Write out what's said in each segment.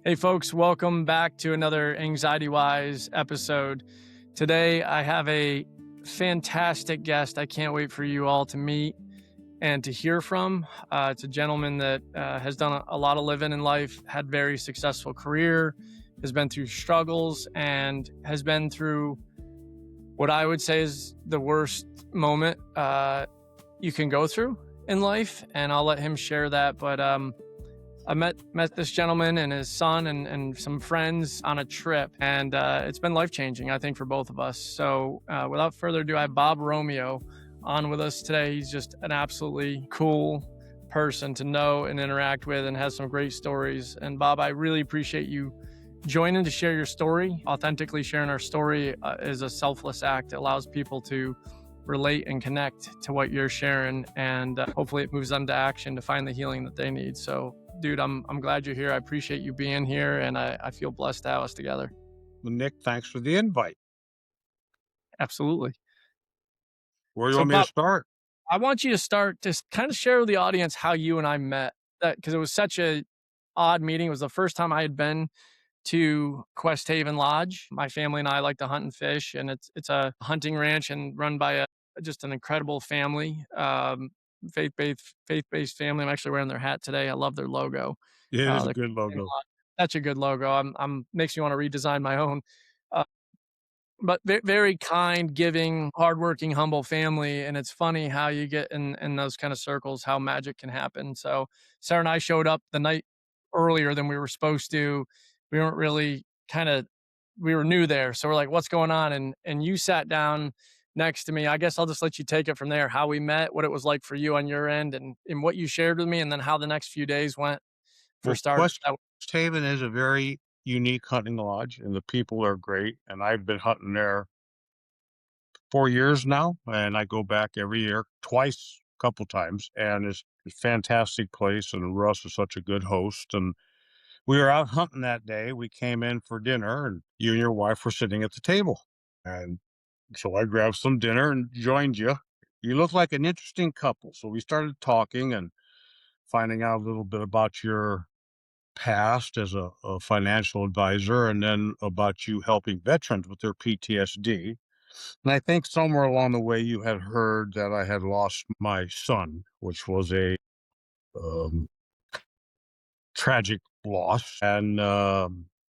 Hey folks, welcome back to another Anxiety Wise episode. Today I have a fantastic guest I can't wait for you all to meet and to hear from. It's a gentleman that has done a lot of living in life, had very successful career, has been through struggles, and has been through what I would say is the worst moment you can go through in life. And I'll let him share that. But I met this gentleman and his son and some friends on a trip, and it's been life-changing, I think, for both of us. So without further ado, I have Bob Romeo on with us today. He's just an absolutely cool person to know and interact with and has some great stories. And Bob, I really appreciate you joining to share your story. Authentically sharing our story is a selfless act. It allows people to relate and connect to what you're sharing, and hopefully it moves them to action to find the healing that they need. So dude, I'm glad you're here. I appreciate you being here, and I feel blessed to have us together. Well, Nick, thanks for the invite. Absolutely. Where do you So want me to Bob, start? I want you to start, just kind of share with the audience how you and I met, that because it was such a odd meeting. It was the first time I had been to Quest Haven Lodge. My family and I like to hunt and fish, and it's a hunting ranch and run by just an incredible family, faith-based family. I'm actually wearing their hat today. I love their logo. Yeah, it is a The good logo. Such a good logo. I'm makes me want to redesign my own. Uh, but very kind, giving, hardworking, humble family. And it's funny how you get in those kind of circles, how magic can happen. So Sarah and I showed up the night earlier than we were supposed to. We weren't really we were new there. So we're like, what's going on? And you sat down next to me. I guess I'll just let you take it from there, how we met, what it was like for you on your end, and what you shared with me, and then how the next few days went for Well, starters. Quest Haven is a very unique hunting lodge, and the people are great. And I've been hunting there 4 years now, and I go back every year, twice, a couple times, and it's a fantastic place. And Russ is such a good host. And we were out hunting that day. We came in for dinner, and you and your wife were sitting at the table. And so I grabbed some dinner and joined you. You look like an interesting couple. So we started talking and finding out a little bit about your past as a financial advisor, and then about you helping veterans with their PTSD. And I think somewhere along the way you had heard that I had lost my son, which was a um, tragic loss. And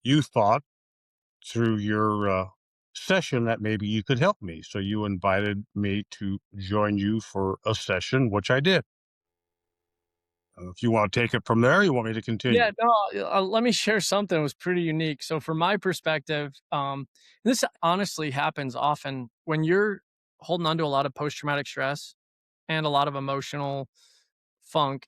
you thought through your session that maybe you could help me. So you invited me to join you for a session, which I did. If you want to take it from there, you want me to Yeah, continue? no, let me share something that was pretty unique. So from my perspective, this honestly happens often when you're holding on to a lot of post-traumatic stress and a lot of emotional funk.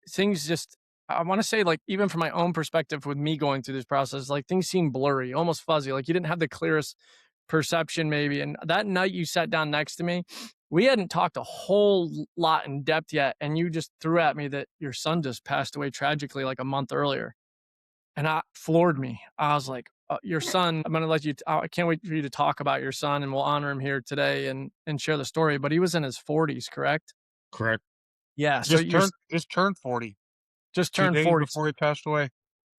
Things just, I want to say, like, even from my own perspective with me going through this process, like things seem blurry, almost fuzzy. Like you didn't have the clearest perception maybe. And that night you sat down next to me, we hadn't talked a whole lot in depth yet. And you just threw at me that your son just passed away tragically like a month earlier. And that floored me. I was like, your son, I'm going to let you, I can't wait for you to talk about your son, and we'll honor him here today and share the story. But he was in his 40s, correct? Correct. Yeah. So you're Just turned 40, just two turned days 40. before he passed away.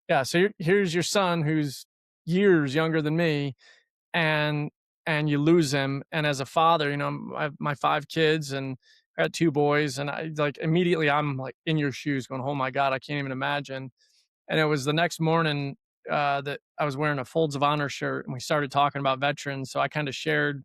Yeah. So here's your son who's years younger than me, and you lose him. And as a father, I have my 5 kids, and I got 2 boys, and I like immediately I'm like in your shoes going, oh my God, I can't even imagine. And it was the next morning that I was wearing a Folds of Honor shirt, and we started talking about veterans. So I kind of shared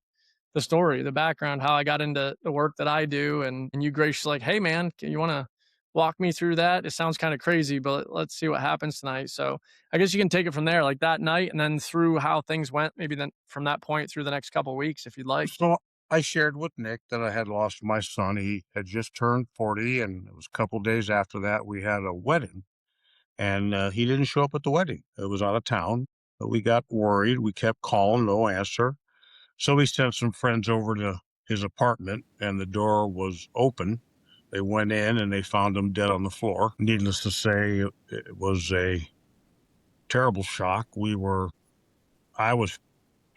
the story, the background, how I got into the work that I do. And you graciously like, hey man, you want to walk me through that? It sounds kind of crazy, but let's see what happens tonight. So I guess you can take it from there, like that night, and then through how things went, maybe then from that point through the next couple of weeks, if you'd like. So I shared with Nick that I had lost my son. He had just turned 40, and it was a couple days after that we had a wedding, and he didn't show up at the wedding. It was out of town. But we got worried. We kept calling, no answer. So we sent some friends over to his apartment, and the door was open. They went in and they found him dead on the floor. Needless to say, it was a terrible shock. I was,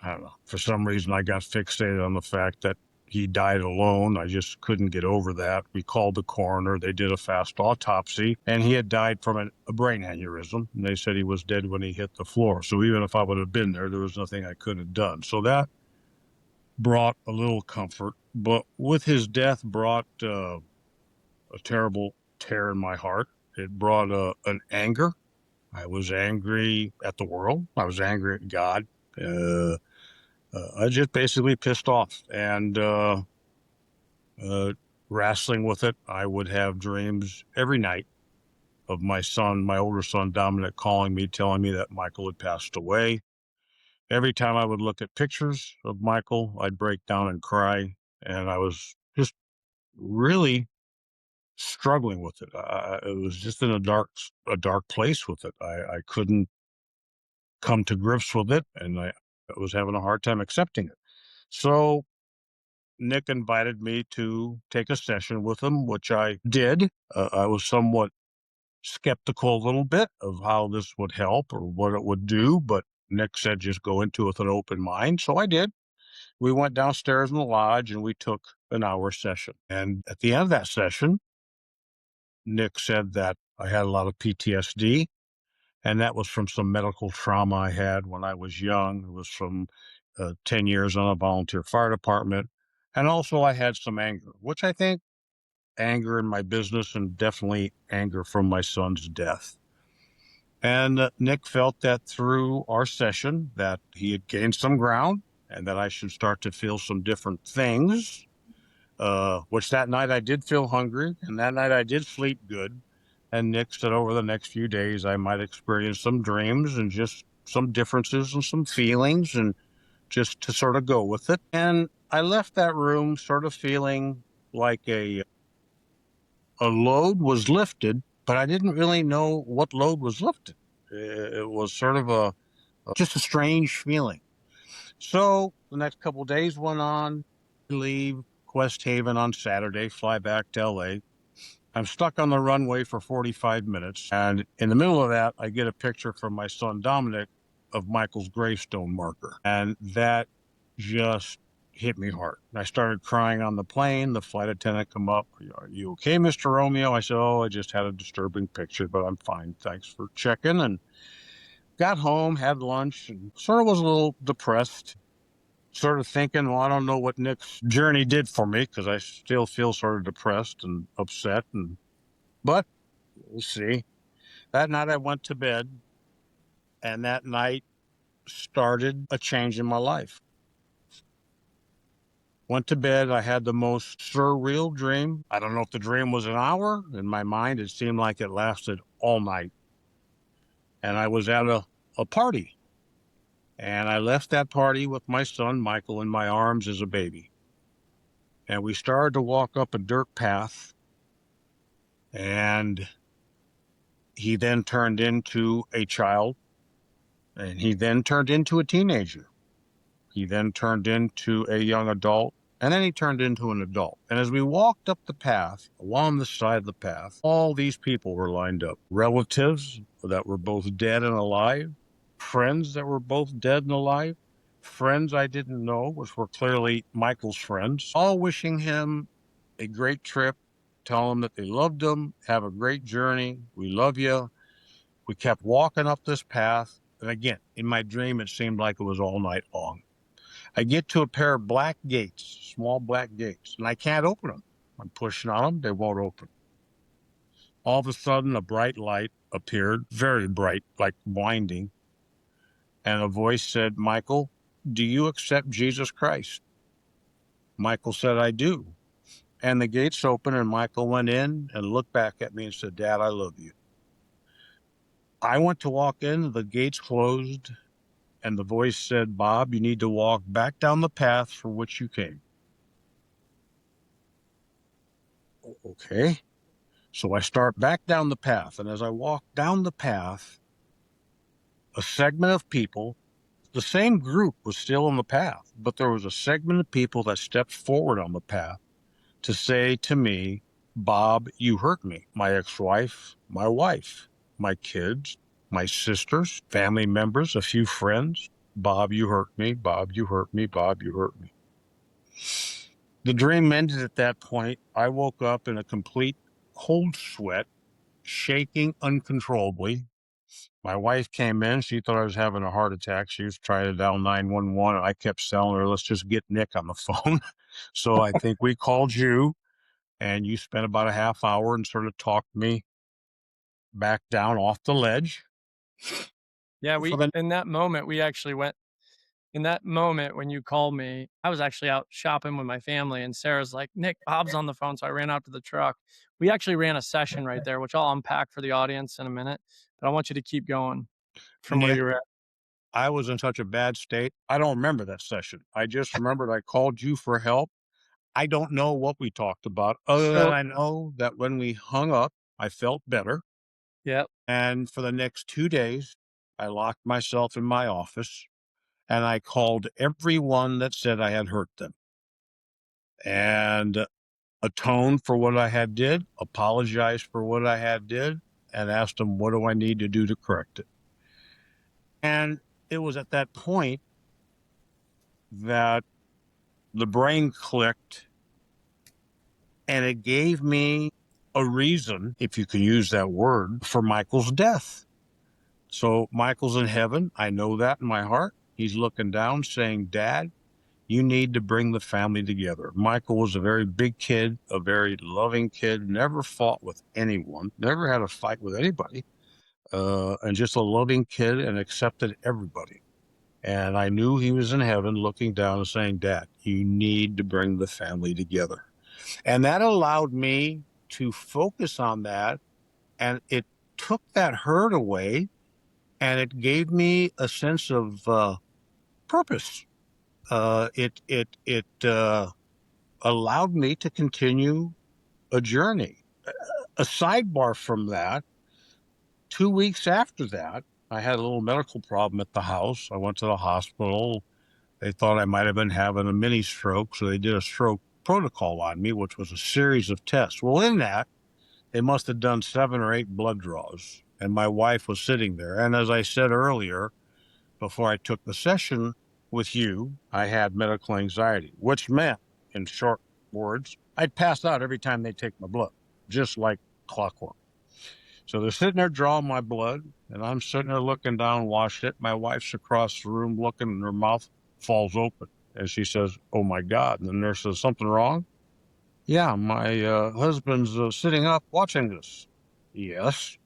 I don't know, for some reason I got fixated on the fact that he died alone. I just couldn't get over that. We called the coroner. They did a fast autopsy, and he had died from a brain aneurysm. And they said he was dead when he hit the floor. So even if I would have been there was nothing I could have done. So that brought a little comfort. But with his death brought a terrible tear in my heart. It brought an anger. I was angry at the world. I was angry at God. I just basically pissed off and wrestling with it. I would have dreams every night of my son, my older son, Dominic, calling me, telling me that Michael had passed away. Every time I would look at pictures of Michael, I'd break down and cry. And I was just really struggling with it. It was just in a dark place with it. I couldn't come to grips with it, and I was having a hard time accepting it. So Nick invited me to take a session with him, which I did. I was somewhat skeptical a little bit of how this would help or what it would do, but Nick said just go into it with an open mind. So I did. We went downstairs in the lodge and we took an hour session. And at the end of that session, Nick said that I had a lot of PTSD, and that was from some medical trauma I had when I was young. It was from 10 years on a volunteer fire department. And also I had some anger, which I think anger in my business and definitely anger from my son's death. And Nick felt that through our session that he had gained some ground and that I should start to feel some different things, which that night I did feel hungry, and that night I did sleep good. And Nick said over the next few days I might experience some dreams and just some differences and some feelings, and just to sort of go with it. And I left that room sort of feeling like a load was lifted, but I didn't really know what load was lifted. It was sort of just a strange feeling. So the next couple of days went on. Leave Quest Haven on Saturday, fly back to LA. I'm stuck on the runway for 45 minutes. And in the middle of that, I get a picture from my son, Dominic, of Michael's gravestone marker. And that just hit me hard. I started crying on the plane. The flight attendant come up. Are you okay, Mr. Romeo? I said, oh, I just had a disturbing picture, but I'm fine. Thanks for checking. And got home, had lunch, and sort of was a little depressed. Sort of thinking, well, I don't know what Nick's journey did for me because I still feel sort of depressed and upset. But we'll see. That night I went to bed, and that night started a change in my life. Went to bed, I had the most surreal dream. I don't know if the dream was an hour. In my mind, it seemed like it lasted all night. And I was at a party. And I left that party with my son, Michael, in my arms as a baby. And we started to walk up a dirt path. And he then turned into a child. And he then turned into a teenager. He then turned into a young adult, and then he turned into an adult. And as we walked up the path, along the side of the path, all these people were lined up. Relatives that were both dead and alive, friends that were both dead and alive, friends I didn't know, which were clearly Michael's friends, all wishing him a great trip, tell him that they loved him, have a great journey, we love you. We kept walking up this path. And again, in my dream, it seemed like it was all night long. I get to a pair of black gates, small black gates, and I can't open them. I'm pushing on them, they won't open. All of a sudden, a bright light appeared, very bright, like blinding, and a voice said, Michael, do you accept Jesus Christ? Michael said, I do. And the gates opened, and Michael went in and looked back at me and said, Dad, I love you. I went to walk in, the gates closed, and the voice said, Bob, you need to walk back down the path for which you came. Okay. So I start back down the path. And as I walk down the path, a segment of people, the same group was still on the path, but there was a segment of people that stepped forward on the path to say to me, Bob, you hurt me. My ex-wife, my wife, my kids, my sisters, family members, a few friends. Bob, you hurt me. Bob, you hurt me. Bob, you hurt me. The dream ended at that point. I woke up in a complete cold sweat, shaking uncontrollably. My wife came in. She thought I was having a heart attack. She was trying to dial 911, and I kept telling her, let's just get Nick on the phone. So I think we called you, and you spent about a half hour and sort of talked me back down off the ledge. Yeah, For we the in that moment, we actually went in that moment when you called me, I was actually out shopping with my family, and Sarah's like, "Nick, Bob's on the phone." So I ran out to the truck. We actually ran a session right there, which I'll unpack for the audience in a minute, but I want you to keep going from where Nick, you were at. I was in such a bad state. I don't remember that session. I just remembered I called you for help. I don't know what we talked about, other than So I know that when we hung up, I felt better. yeah, And for the next 2 days, I locked myself in my office and I called everyone that said I had hurt them and atoned for what I had did, apologized for what I had did, and asked them, what do I need to do to correct it? And it was at that point that the brain clicked and it gave me a reason, if you can use that word, for Michael's death. So Michael's in heaven. I know that in my heart. He's looking down saying, Dad, you need to bring the family together. Michael was a very big kid, a very loving kid, never fought with anyone, never had a fight with anybody, and just a loving kid and accepted everybody. And I knew he was in heaven looking down and saying, Dad, you need to bring the family together. And that allowed me to focus on that. And it took that hurt away and it gave me a sense of purpose. It allowed me to continue a journey. A sidebar from that, 2 weeks after that, I had a little medical problem at the house. I went to the hospital. They thought I might have been having a mini stroke, so they did a stroke protocol on me, which was a series of tests. Well, in that, they must have done 7 or 8 blood draws, and my wife was sitting there. And as I said earlier, before I took the session with you, I had medical anxiety, which meant, in short words, I'd pass out every time they take my blood, just like clockwork. So they're sitting there drawing my blood, and I'm sitting there looking down, watching it. My wife's across the room looking, and her mouth falls open. And she says, Oh my God. And the nurse says, Something wrong? Yeah, my husband's sitting up watching this. Yes.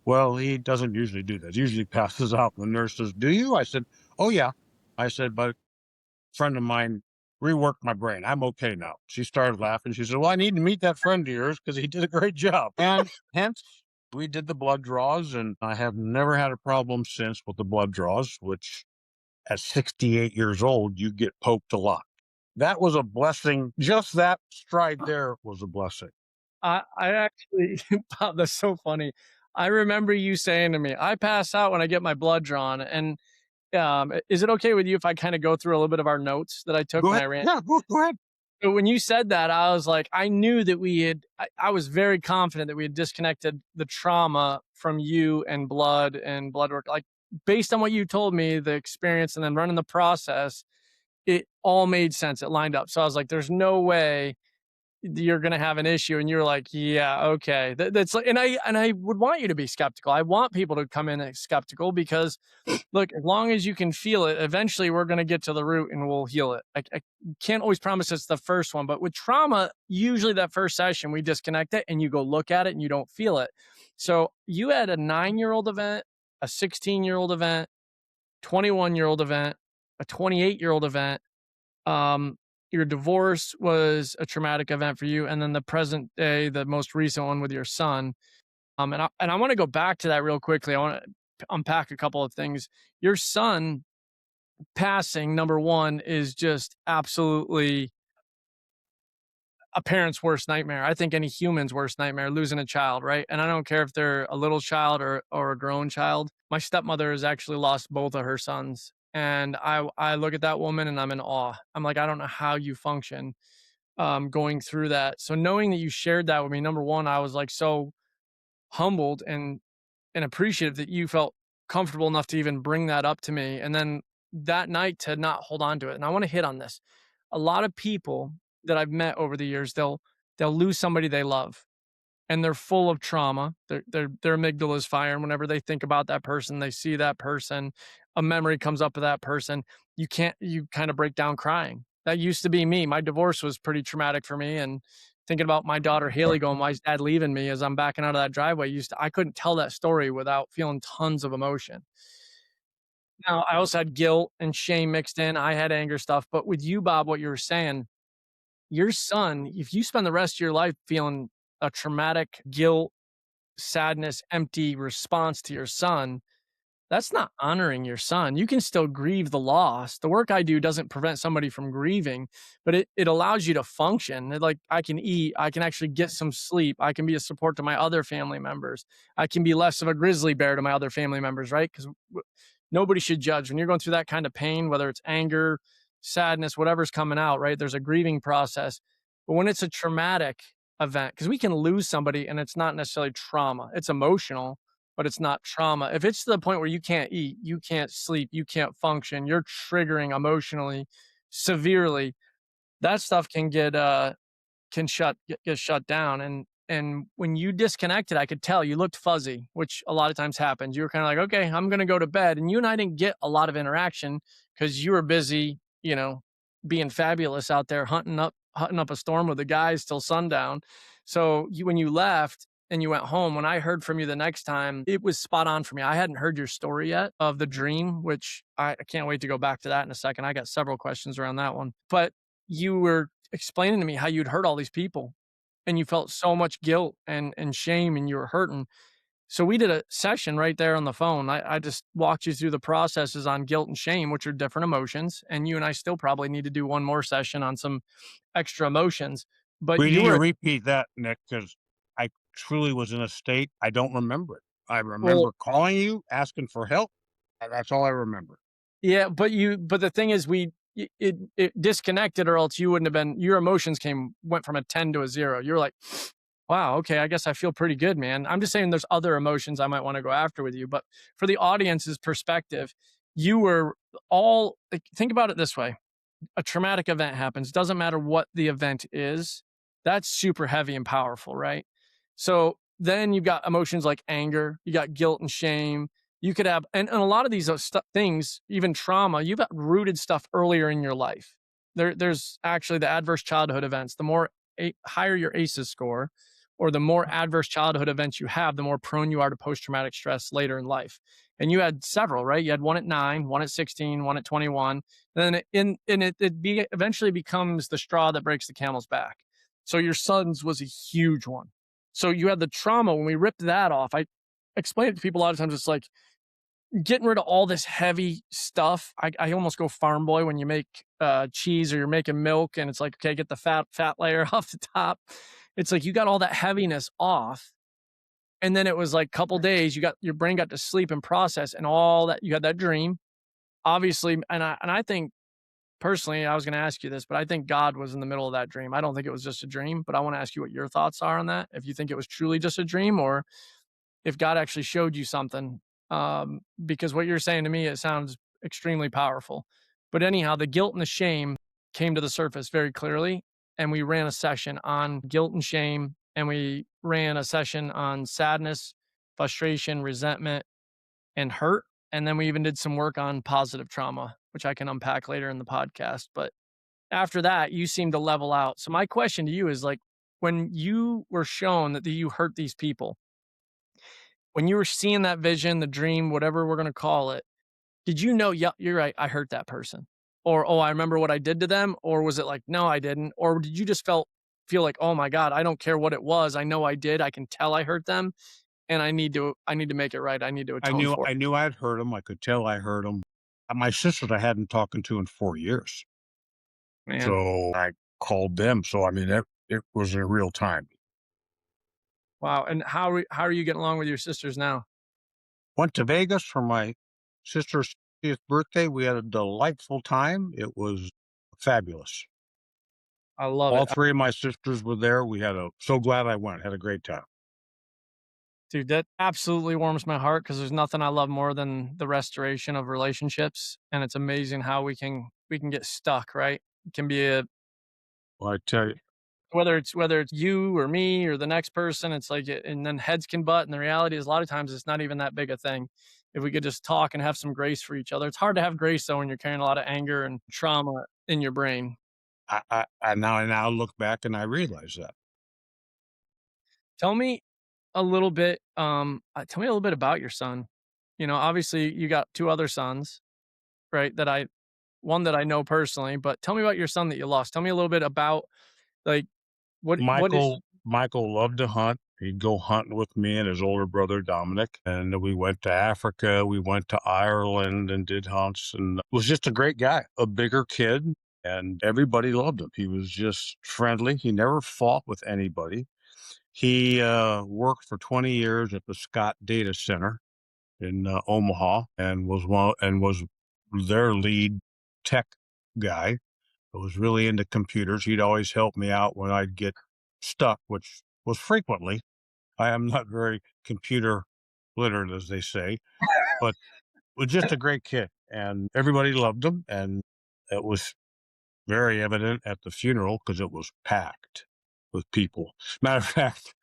Well, he doesn't usually do that. He usually passes out. The nurse says, Do you? I said, Oh, yeah. I said, But a friend of mine reworked my brain. I'm okay now. She started laughing. She said, Well, I need to meet that friend of yours because he did a great job. And hence, we did the blood draws, and I have never had a problem since with the blood draws, which at 68 years old, you get poked a lot. That was a blessing. Just that stride there was a blessing. I actually Bob, that's so funny. I remember you saying to me, "I pass out when I get my blood drawn," and is it okay with you if I kind of go through a little bit of our notes that I took Go when ahead. I ran? Yeah, go ahead. So when you said that, I was like, I knew that I was very confident that we had disconnected the trauma from you and blood work. Like, based on what you told me, the experience and then running the process, it all made sense. It lined up. So I was like, there's no way you're going to have an issue. And you're like, yeah, okay. That's like, and I would want you to be skeptical. I want people to come in skeptical because look, as long as you can feel it, eventually we're going to get to the root and we'll heal it. I can't always promise it's the first one, but with trauma, usually that first session, we disconnect it and you go look at it and you don't feel it. So you had a 9-year-old event, a 16-year-old event, 21-year-old event, a 28-year-old event. Um, your divorce was a traumatic event for you. And then the present day, the most recent one with your son. And I want to go back to that real quickly. I want to unpack a couple of things. Your son passing, number one, is just absolutely a parent's worst nightmare. I think any human's worst nightmare, losing a child, right? And I don't care if they're a little child or a grown child. My stepmother has actually lost both of her sons. And I look at that woman and I'm in awe. I'm like, I don't know how you function going through that. So knowing that you shared that with me, number one, I was like so humbled and appreciative that you felt comfortable enough to even bring that up to me. And then that night to not hold on to it. And I want to hit on this. A lot of people that I've met over the years, they'll lose somebody they love, and they're full of trauma. Their amygdala is firing whenever they think about that person, they see that person, a memory comes up of that person. You kind of break down crying. That used to be me. My divorce was pretty traumatic for me, and thinking about my daughter Haley going, "Why is dad leaving me?" as I'm backing out of that driveway, used to I couldn't tell that story without feeling tons of emotion. Now, I also had guilt and shame mixed in. I had anger stuff, but with you, Bob, what you were saying, your son, if you spend the rest of your life feeling a traumatic guilt, sadness, empty response to your son, that's not honoring your son. You can still grieve the loss. The work I do doesn't prevent somebody from grieving, but it allows you to function. Like, I can eat, I can actually get some sleep, I can be a support to my other family members. I can be less of a grizzly bear to my other family members, right? Because nobody should judge when you're going through that kind of pain, whether it's anger, sadness, whatever's coming out, right? There's a grieving process. But when it's a traumatic event, because we can lose somebody and it's not necessarily trauma, it's emotional, but it's not trauma. If it's to the point where you can't eat, you can't sleep, you can't function, you're triggering emotionally severely, that stuff can get shut down. And when you disconnected, I could tell you looked fuzzy, which a lot of times happens. You were kind of like, okay, I'm going to go to bed. And you and I didn't get a lot of interaction because you were busy, being fabulous out there hunting up a storm with the guys till sundown. So when you left and you went home, when I heard from you the next time, it was spot on for me. I hadn't heard your story yet of the dream, which I can't wait to go back to that in a second. I got several questions around that one, but you were explaining to me how you'd hurt all these people and you felt so much guilt and shame and you were hurting. So we did a session right there on the phone. I just walked you through the processes on guilt and shame, which are different emotions. And you and I still probably need to do one more session on some extra emotions. But We you need to were, repeat that, Nick, because I truly was in a state I don't remember it. I well, remember calling you, asking for help, and that's all I remember. yeah, but the thing is, it disconnected, or else you wouldn't have been. Your emotions went from a 10 to a 0. You were like, wow, okay, I guess I feel pretty good, man. I'm just saying there's other emotions I might want to go after with you, but for the audience's perspective, you were all like, think about it this way: a traumatic event happens, doesn't matter what the event is, that's super heavy and powerful, right? So then you've got emotions like anger, you got guilt and shame. You could have, and a lot of these things, even trauma, you've got rooted stuff earlier in your life. There's actually the adverse childhood events. The more higher your ACEs score, or the more adverse childhood events you have, the more prone you are to post traumatic stress later in life. And you had several, right? You had one at 9, one at 16, one at 21. Then eventually becomes the straw that breaks the camel's back. So your son's was a huge one. So you had the trauma. When we ripped that off, I explain it to people a lot of times. It's like getting rid of all this heavy stuff. I almost go farm boy when you make cheese or you're making milk, and it's like, okay, get the fat layer off the top. It's like you got all that heaviness off, and then it was like a couple days. Your brain got to sleep and process, and all that you had that dream, obviously. And I think personally, I was going to ask you this, but I think God was in the middle of that dream. I don't think it was just a dream, but I want to ask you what your thoughts are on that. If you think it was truly just a dream, or if God actually showed you something, because what you're saying to me, it sounds extremely powerful. But anyhow, the guilt and the shame came to the surface very clearly. And we ran a session on guilt and shame, and we ran a session on sadness, frustration, resentment, and hurt. And then we even did some work on positive trauma, which I can unpack later in the podcast. But after that, you seem to level out. So my question to you is like, when you were shown that you hurt these people, when you were seeing that vision, the dream, whatever we're going to call it, did you know, yeah, you're right, I hurt that person? Or, oh, I remember what I did to them? Or was it like, no, I didn't? Or did you just feel like, oh my God, I don't care what it was. I know I did. I can tell I hurt them, and I need to make it right. I need to I atone knew for I knew I'd hurt him. I could tell I hurt him. My sisters I hadn't talked to in 4 years, it, man. so I called them. So I mean, it was in real time. Wow. And how are you getting along with your sisters now? Went to Vegas for my sister's 50th birthday. We had a delightful time. It was fabulous. I love All it. 3 of my sisters were there. We had so glad I went. Had a great time. Dude, that absolutely warms my heart, because there's nothing I love more than the restoration of relationships. And it's amazing how we can get stuck, right? It can be Well, I tell you, Whether it's you or me or the next person, it's like and then heads can butt, and the reality is a lot of times it's not even that big a thing. If we could just talk and have some grace for each other. It's hard to have grace though when you're carrying a lot of anger and trauma in your brain. I now look back and I realize that. Tell me tell me a little bit about your son. You know, obviously you got 2 other sons, right? One that I know personally, but tell me about your son that you lost. Tell me a little bit about, like, what is Michael loved to hunt. He'd go hunting with me and his older brother Dominic, and we went to Africa. We went to Ireland and did hunts, and was just a great guy, a bigger kid, and everybody loved him. He was just friendly. He never fought with anybody. He worked for 20 years at the Scott Data Center in Omaha, and was their lead tech guy. I was really into computers. He'd always help me out when I'd get stuck, which was frequently. I am not very computer literate, as they say, but was just a great kid, and everybody loved him. And it was very evident at the funeral because it was packed with people. Matter of fact,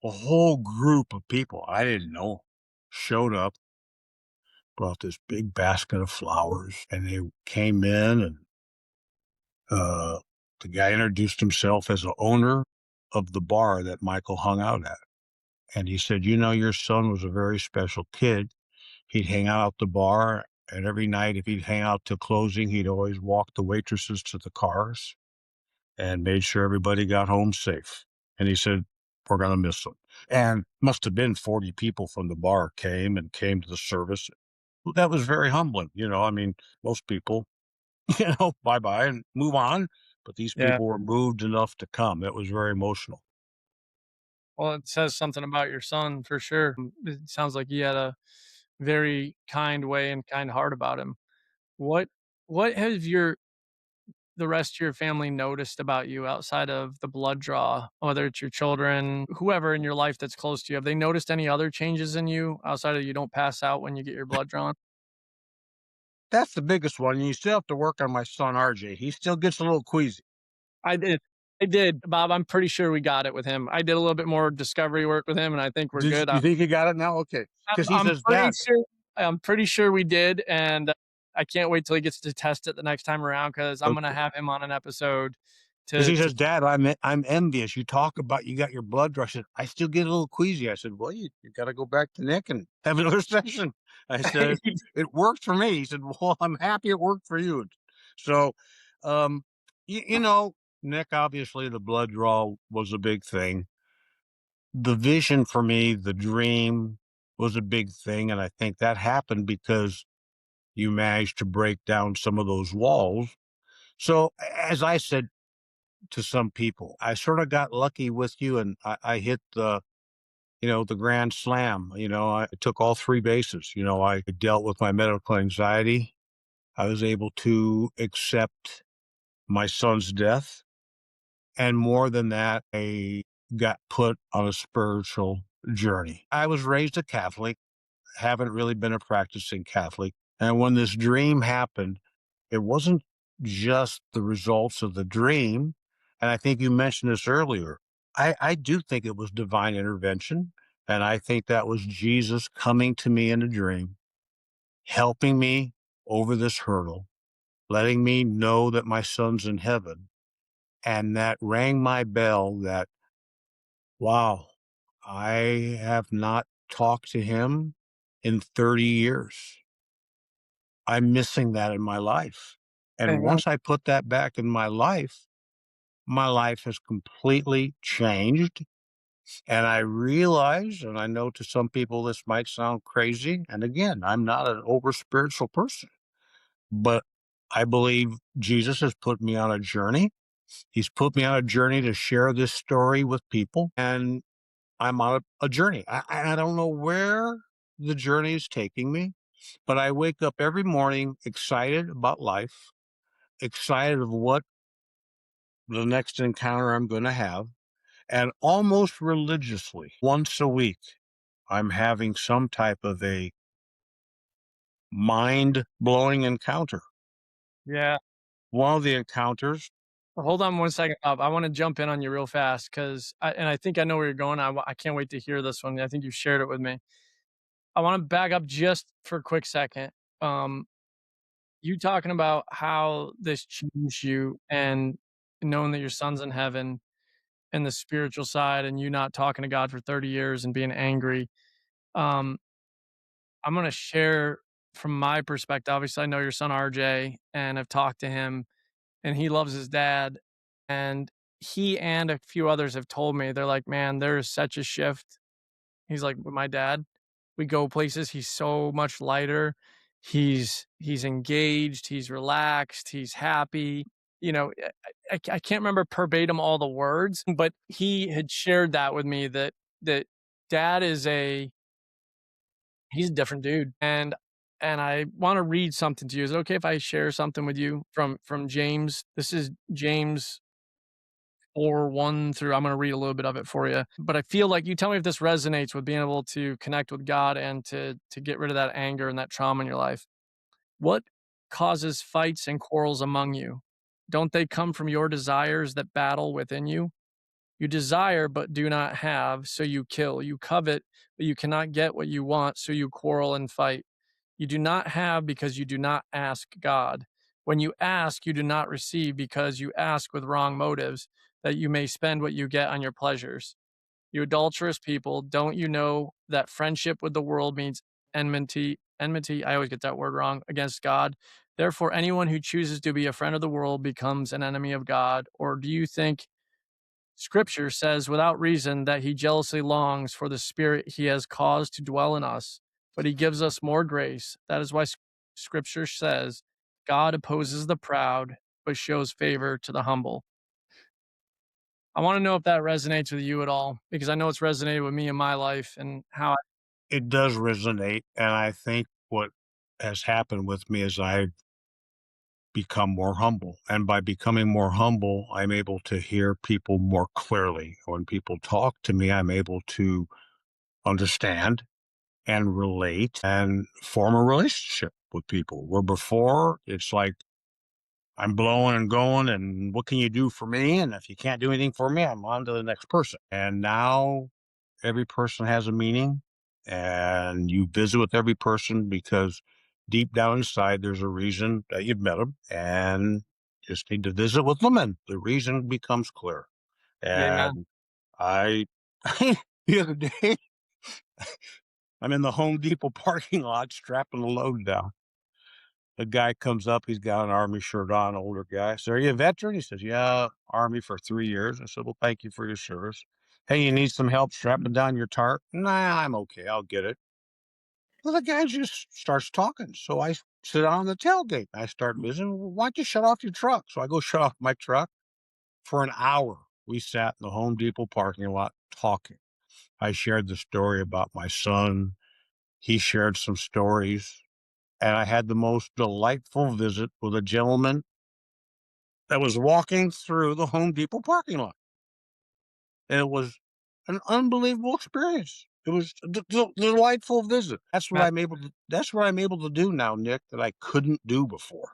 a whole group of people I didn't know showed up, brought this big basket of flowers, and they came in and Uh, the guy introduced himself as the owner of the bar that Michael hung out at. And he said, "You know, your son was a very special kid. He'd hang out at the bar, and every night, if he'd hang out till closing, he'd always walk the waitresses to the cars and made sure everybody got home safe." And he said, "We're going to miss him." And must have been 40 people from the bar came to the service. That was very humbling. I mean, most people bye bye and move on. But these Yeah. people were moved enough to come. It was very emotional. Well, it says something about your son for sure. It sounds like he had a very kind way and kind heart about him. What what have the rest of your family noticed about you outside of the blood draw, whether it's your children, whoever in your life that's close to you? Have they noticed any other changes in you outside of you don't pass out when you get your blood drawn? That's the biggest one. You still have to work on my son RJ. He still gets a little queasy. I did. I did, Bob. I'm pretty sure we got it with him. I did a little bit more discovery work with him, and I think we're Did you, good. you think you got it now? Okay. Because he says, "Dad," I'm pretty sure we did, and I can't wait till he gets to test it the next time around because I'm gonna okay. have him on an episode Because he to says, "Dad, I'm envious. You talk about you got your blood rush. I still get a little queasy." I said, "Well, you got to go back to Nick and have another session." I said, "It worked for me." He said, "Well, I'm happy it worked for you." So, um, Nick, obviously the blood draw was a big thing. The vision for me, the dream was a big thing. And I think that happened because you managed to break down some of those walls. So, as I said to some people, I sort of got lucky with you, and I hit the grand slam. I took all three bases. I dealt with my medical anxiety. I was able to accept my son's death. And more than that, I got put on a spiritual journey. I was raised a Catholic, haven't really been a practicing Catholic. And when this dream happened, it wasn't just the results of the dream. And I think you mentioned this earlier. I do think it was divine intervention. And I think that was Jesus coming to me in a dream, helping me over this hurdle, letting me know that my son's in heaven. And that rang my bell that, wow, I have not talked to him in 30 years. I'm missing that in my life. And Amen. once I put that back in my life has completely changed. And I realize, and I know to some people this might sound crazy. And again, I'm not an over spiritual person, but I believe Jesus has put me on a journey. He's put me on a journey to share this story with people. And I'm on a journey. I don't know where the journey is taking me, but I wake up every morning excited about life, excited of what the next encounter I'm going to have. And almost religiously, once a week, I'm having some type of a mind blowing encounter. Yeah. One of the encounters Well, hold on one second, Bob. I want to jump in on you real fast because I think I know where you're going. I can't wait to hear this one. I think you've shared it with me. I want to back up just for a quick second. Um, you talking about how this changed you and knowing that your son's in heaven and the spiritual side and you not talking to God for 30 years and being angry. Um, I'm going to share from my perspective. Obviously, I know your son RJ and I've talked to him and he loves his dad. And he and a few others have told me, they're like, man, there is such a shift. He's like, with my dad, we go places. He's so much lighter. He's engaged. He's relaxed. He's happy. You know, I can't remember verbatim all the words, but he had shared that with me that dad is a he's a different dude. And I want to read something to you. Is it okay if I share something with you from James? This is James 4 1 through. I'm going to read a little bit of it for you. But I feel like you tell me if this resonates with being able to connect with God and to get rid of that anger and that trauma in your life. What causes fights and quarrels among you? Don't they come from your desires that battle within you? You desire but do not have, so you kill. You covet, but you cannot get what you want, so you quarrel and fight. You do not have because you do not ask God. When you ask, you do not receive because you ask with wrong motives, that you may spend what you get on your pleasures. You adulterous people, don't you know that friendship with the world means enmity? Enmity, I always get that word wrong, against God. Therefore, anyone who chooses to be a friend of the world becomes an enemy of God. Or do you think Scripture says without reason that he jealously longs for the spirit he has caused to dwell in us, but he gives us more grace? That is why Scripture says God opposes the proud, but shows favor to the humble. I want to know if that resonates with you at all, because I know it's resonated with me in my life and how It does resonate, and I think what has happened with me is I've become more humble, and by becoming more humble, I'm able to hear people more clearly. When people talk to me, I'm able to understand and relate and form a relationship with people, where before it's like I'm blowing and going, and what can you do for me? And if you can't do anything for me, I'm on to the next person. And now every person has a meaning, and you visit with every person because deep down inside, there's a reason that you've met them, and just need to visit with them, and the reason becomes clear. amen. And I, the other day, I'm in the Home Depot parking lot strapping the load down. A guy comes up, he's got an Army shirt on, older guy. I said, "Are you a veteran?" He says, "Yeah, Army for 3 years." I said, "Well, thank you for your service. Hey, you need some help strapping down your tarp?" "Nah, I'm okay. I'll get it." Well, the guy just starts talking. So I sit on the tailgate. I start visiting. "Well, why don't you shut off your truck?" So I go shut off my truck. For an hour, we sat in the Home Depot parking lot talking. I shared the story about my son. He shared some stories. And I had the most delightful visit with a gentleman that was walking through the Home Depot parking lot. And it was an unbelievable experience. It was a delightful visit. That's what I'm able to do now, Nick, that I couldn't do before.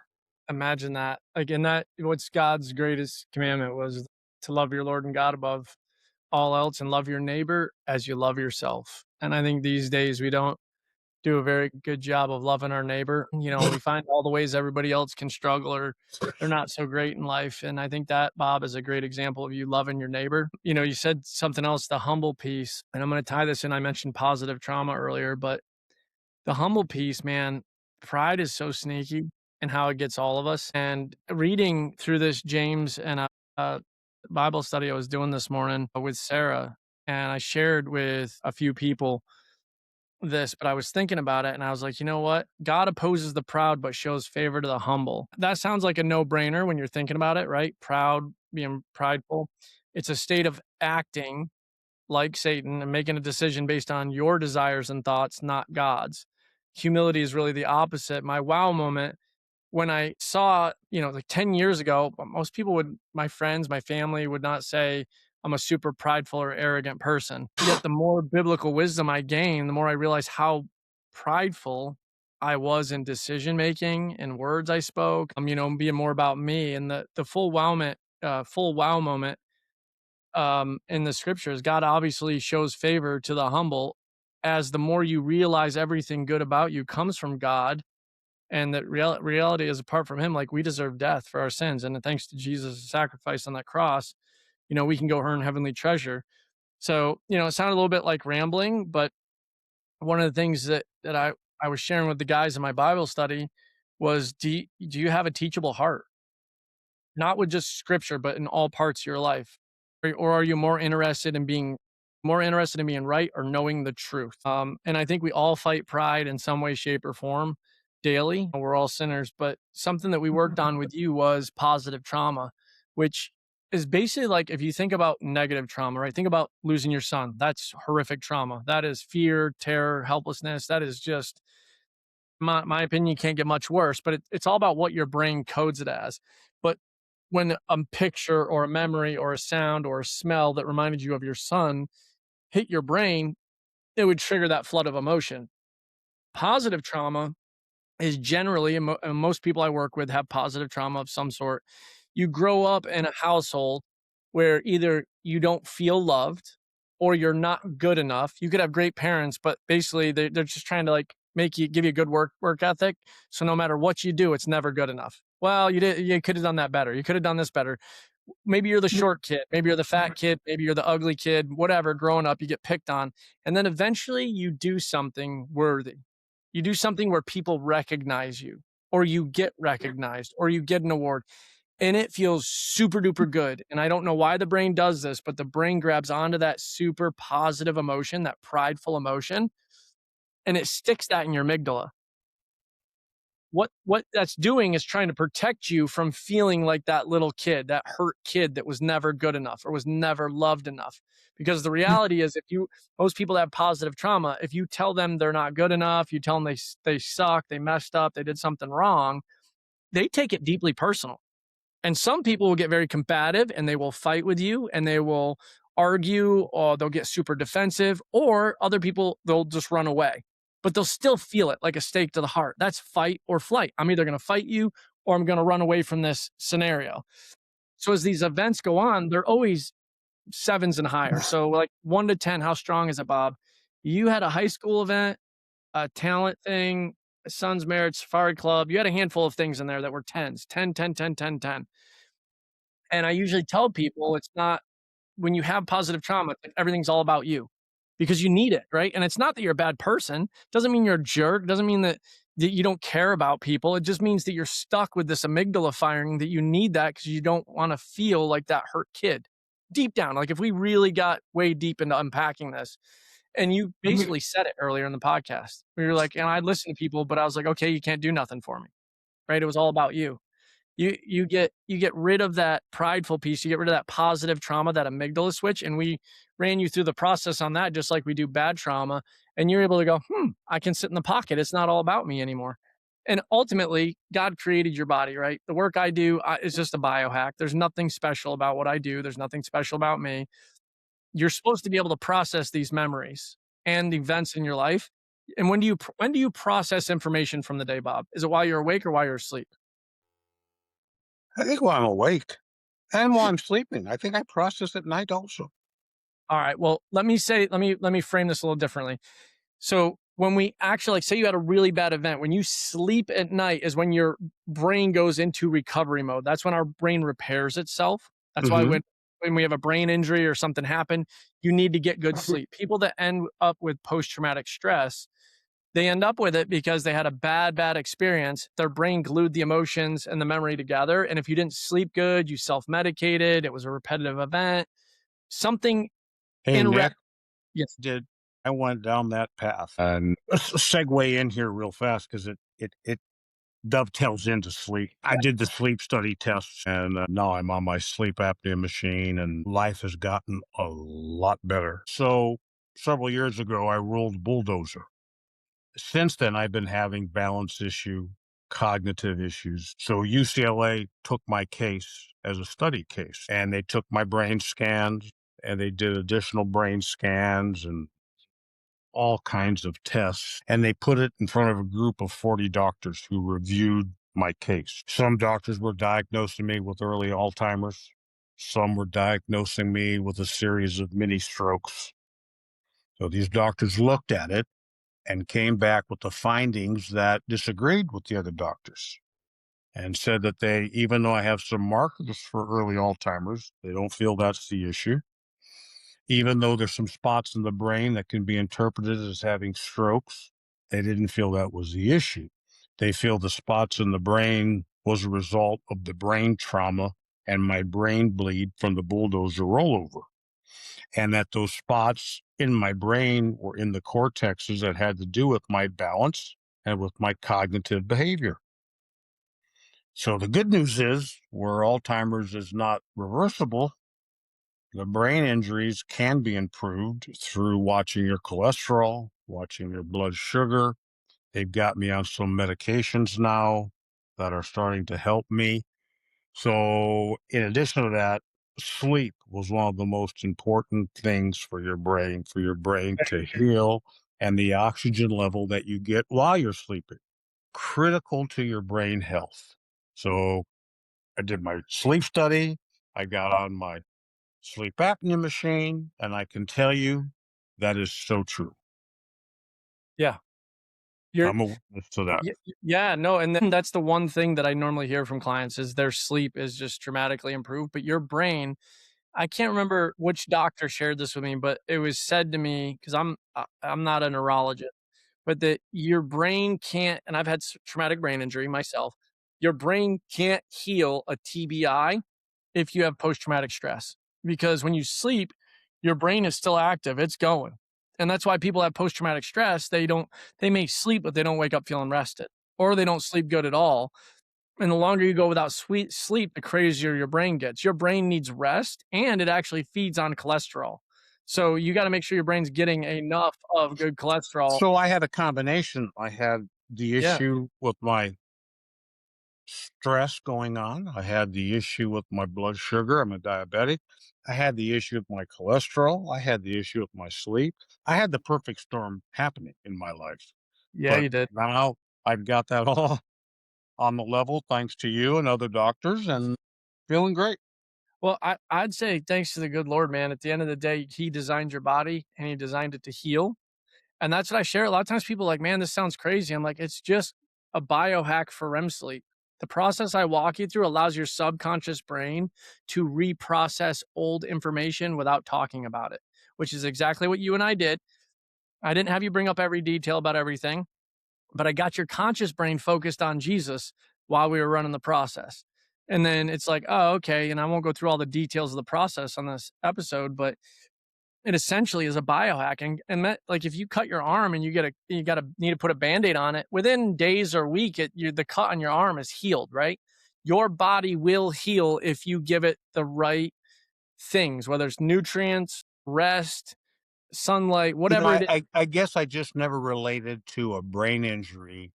Imagine that. Like, and that what's God's greatest commandment was to love your Lord and God above all else and love your neighbor as you love yourself. And I think these days we don't do a very good job of loving our neighbor. You know, we find all the ways everybody else can struggle or they're not so great in life. And I think that, Bob, is a great example of you loving your neighbor. You know, you said something else, the humble piece, and I'm going to tie this in. I mentioned positive trauma earlier, but the humble piece, man, pride is so sneaky and how it gets all of us. And reading through this James and a Bible study I was doing this morning with Sarah, and I shared with a few people this, but I was thinking about it and I was like, you know what? God opposes the proud, but shows favor to the humble. That sounds like a no brainer when you're thinking about it, right? Proud, being prideful. It's a state of acting like Satan and making a decision based on your desires and thoughts, not God's. Humility is really the opposite. My wow moment when I saw, you know, like 10 years ago, most people would, my friends, my family would not say I'm a super prideful or arrogant person. Yet the more biblical wisdom I gained, the more I realized how prideful I was in decision making and words I spoke, you know, being more about me. And the full wowment full wow moment in the scriptures. God obviously shows favor to the humble, as the more you realize everything good about you comes from God, and that reality is apart from Him. Like, we deserve death for our sins, and thanks to Jesus' sacrifice on that cross, we can go earn heavenly treasure. So, it sounded a little bit like rambling, but one of the things that I was sharing with the guys in my Bible study was, do you have a teachable heart? Not with just scripture, but in all parts of your life. Or are you more interested in being right or knowing the truth? And I think we all fight pride in some way, shape, or form daily. We're all sinners, but something that we worked on with you was positive trauma, which is basically like, if you think about negative trauma, right? Think about losing your son. That's horrific trauma. That is fear, terror, helplessness. That is just, my opinion, can't get much worse, but it's all about what your brain codes it as. But when a picture or a memory or a sound or a smell that reminded you of your son hit your brain, it would trigger that flood of emotion. Positive trauma is generally, and most people I work with have positive trauma of some sort. You grow up in a household where either you don't feel loved or you're not good enough. You could have great parents, but basically they're just trying to like give you a good work ethic. So no matter what you do, it's never good enough. Well, you could have done that better. You could have done this better. Maybe you're the short kid, maybe you're the fat kid, maybe you're the ugly kid, whatever. Growing up, you get picked on. And then eventually you do something worthy. You do something where people recognize you, or you get recognized, or you get an award, and it feels super duper good. And I don't know why the brain does this, but the brain grabs onto that super positive emotion, that prideful emotion, and it sticks that in your amygdala. What that's doing is trying to protect you from feeling like that little kid, that hurt kid that was never good enough or was never loved enough. Because the reality is, most people that have positive trauma, if you tell them they're not good enough, you tell them they suck, they messed up, they did something wrong, they take it deeply personal. And some people will get very combative and they will fight with you and they will argue, or they'll get super defensive, or other people, they'll just run away. But they'll still feel it like a stake to the heart. That's fight or flight. I'm either going to fight you or I'm going to run away from this scenario. So as these events go on, they're always sevens and higher. So like 1 to 10, how strong is it, Bob? You had a high school event, a talent thing, a son's marriage, safari club. You had a handful of things in there that were tens, 10, 10, 10, 10, 10. And I usually tell people, it's not, when you have positive trauma, everything's all about you because you need it, right? And it's not that you're a bad person. Doesn't mean you're a jerk. Doesn't mean that you don't care about people. It just means that you're stuck with this amygdala firing, that you need that because you don't want to feel like that hurt kid deep down. Like, if we really got way deep into unpacking this, and you basically said it earlier in the podcast, where you're like, and I listen to people, but I was like, okay, you can't do nothing for me, right? It was all about you. You get rid of that prideful piece, you get rid of that positive trauma, that amygdala switch, and we ran you through the process on that, just like we do bad trauma, and you're able to go, I can sit in the pocket. It's not all about me anymore. And ultimately, God created your body, right? The work I do is just a biohack. There's nothing special about what I do. There's nothing special about me. You're supposed to be able to process these memories and events in your life. And when do you process information from the day, Bob? Is it while you're awake or while you're asleep? I think while I'm awake and while I'm sleeping, I think I process at night also. All right. Well, let me frame this a little differently. So when we actually, like, say you had a really bad event, when you sleep at night is when your brain goes into recovery mode. That's when our brain repairs itself. That's why Hmm. when we have a brain injury or something happen, you need to get good sleep. People that end up with post-traumatic stress, they end up with it because they had a bad experience. Their brain glued the emotions and the memory together. And if you didn't sleep good, you self-medicated, it was a repetitive event, something Hey, in rep. Nick, Yes. did I went down that path and segue in here real fast because it dovetails into sleep. I did the sleep study tests, and now I'm on my sleep apnea machine, and life has gotten a lot better. So several years ago, I rolled bulldozer. Since then, I've been having balance issue, cognitive issues. So UCLA took my case as a study case, and they took my brain scans, and they did additional brain scans and all kinds of tests, and they put it in front of a group of 40 doctors who reviewed my case. Some doctors were diagnosing me with early Alzheimer's. Some were diagnosing me with a series of mini strokes. So these doctors looked at it and came back with the findings that disagreed with the other doctors and said that they, even though I have some markers for early Alzheimer's, they don't feel that's the issue. Even though there's some spots in the brain that can be interpreted as having strokes, they didn't feel that was the issue. They feel the spots in the brain was a result of the brain trauma and my brain bleed from the bulldozer rollover. And that those spots in my brain were in the cortexes that had to do with my balance and with my cognitive behavior. So the good news is, where Alzheimer's is not reversible, the brain injuries can be improved through watching your cholesterol, watching your blood sugar. They've got me on some medications now that are starting to help me. So, in addition to that, sleep was one of the most important things for your brain to heal, and the oxygen level that you get while you're sleeping, critical to your brain health. So, I did my sleep study. I got on my sleep apnea machine, and I can tell you that is so true. Yeah. You're I'm a witness to that. yeah, no, and then that's the one thing that I normally hear from clients is their sleep is just dramatically improved, but your brain I can't remember which doctor shared this with me, but it was said to me because I'm not a neurologist, but that your brain can't, and I've had traumatic brain injury myself. Your brain can't heal a TBI if you have post traumatic stress because when you sleep, your brain is still active, it's going. And that's why people have post traumatic stress. They may sleep, but they don't wake up feeling rested or they don't sleep good at all. And the longer you go without sweet sleep, the crazier your brain gets. Your brain needs rest and it actually feeds on cholesterol. So you got to make sure your brain's getting enough of good cholesterol. So, I had a combination. I had the Yeah. issue with my stress going on. I had the issue with my blood sugar. I'm a diabetic. I had the issue with my cholesterol. I had the issue with my sleep. I had the perfect storm happening in my life. Yeah, But you did. now I've got that all on the level thanks to you and other doctors and feeling great. Well, I'd say thanks to the good Lord, man. At the end of the day, he designed your body and he designed it to heal. And that's what I share. A lot of times people are like, man, this sounds crazy. I'm like, it's just a biohack for REM sleep. The process I walk you through allows your subconscious brain to reprocess old information without talking about it, which is exactly what you and I did. I didn't have you bring up every detail about everything, but I got your conscious brain focused on Jesus while we were running the process. And then it's like, oh, okay. And I won't go through all the details of the process on this episode, but it essentially is a biohack. And that, like if you cut your arm and you gotta need to put a band-aid on it, within days or a week, the cut on your arm is healed, right? Your body will heal if you give it the right things, whether it's nutrients, rest, sunlight, whatever it is. I guess I just never related to a brain injury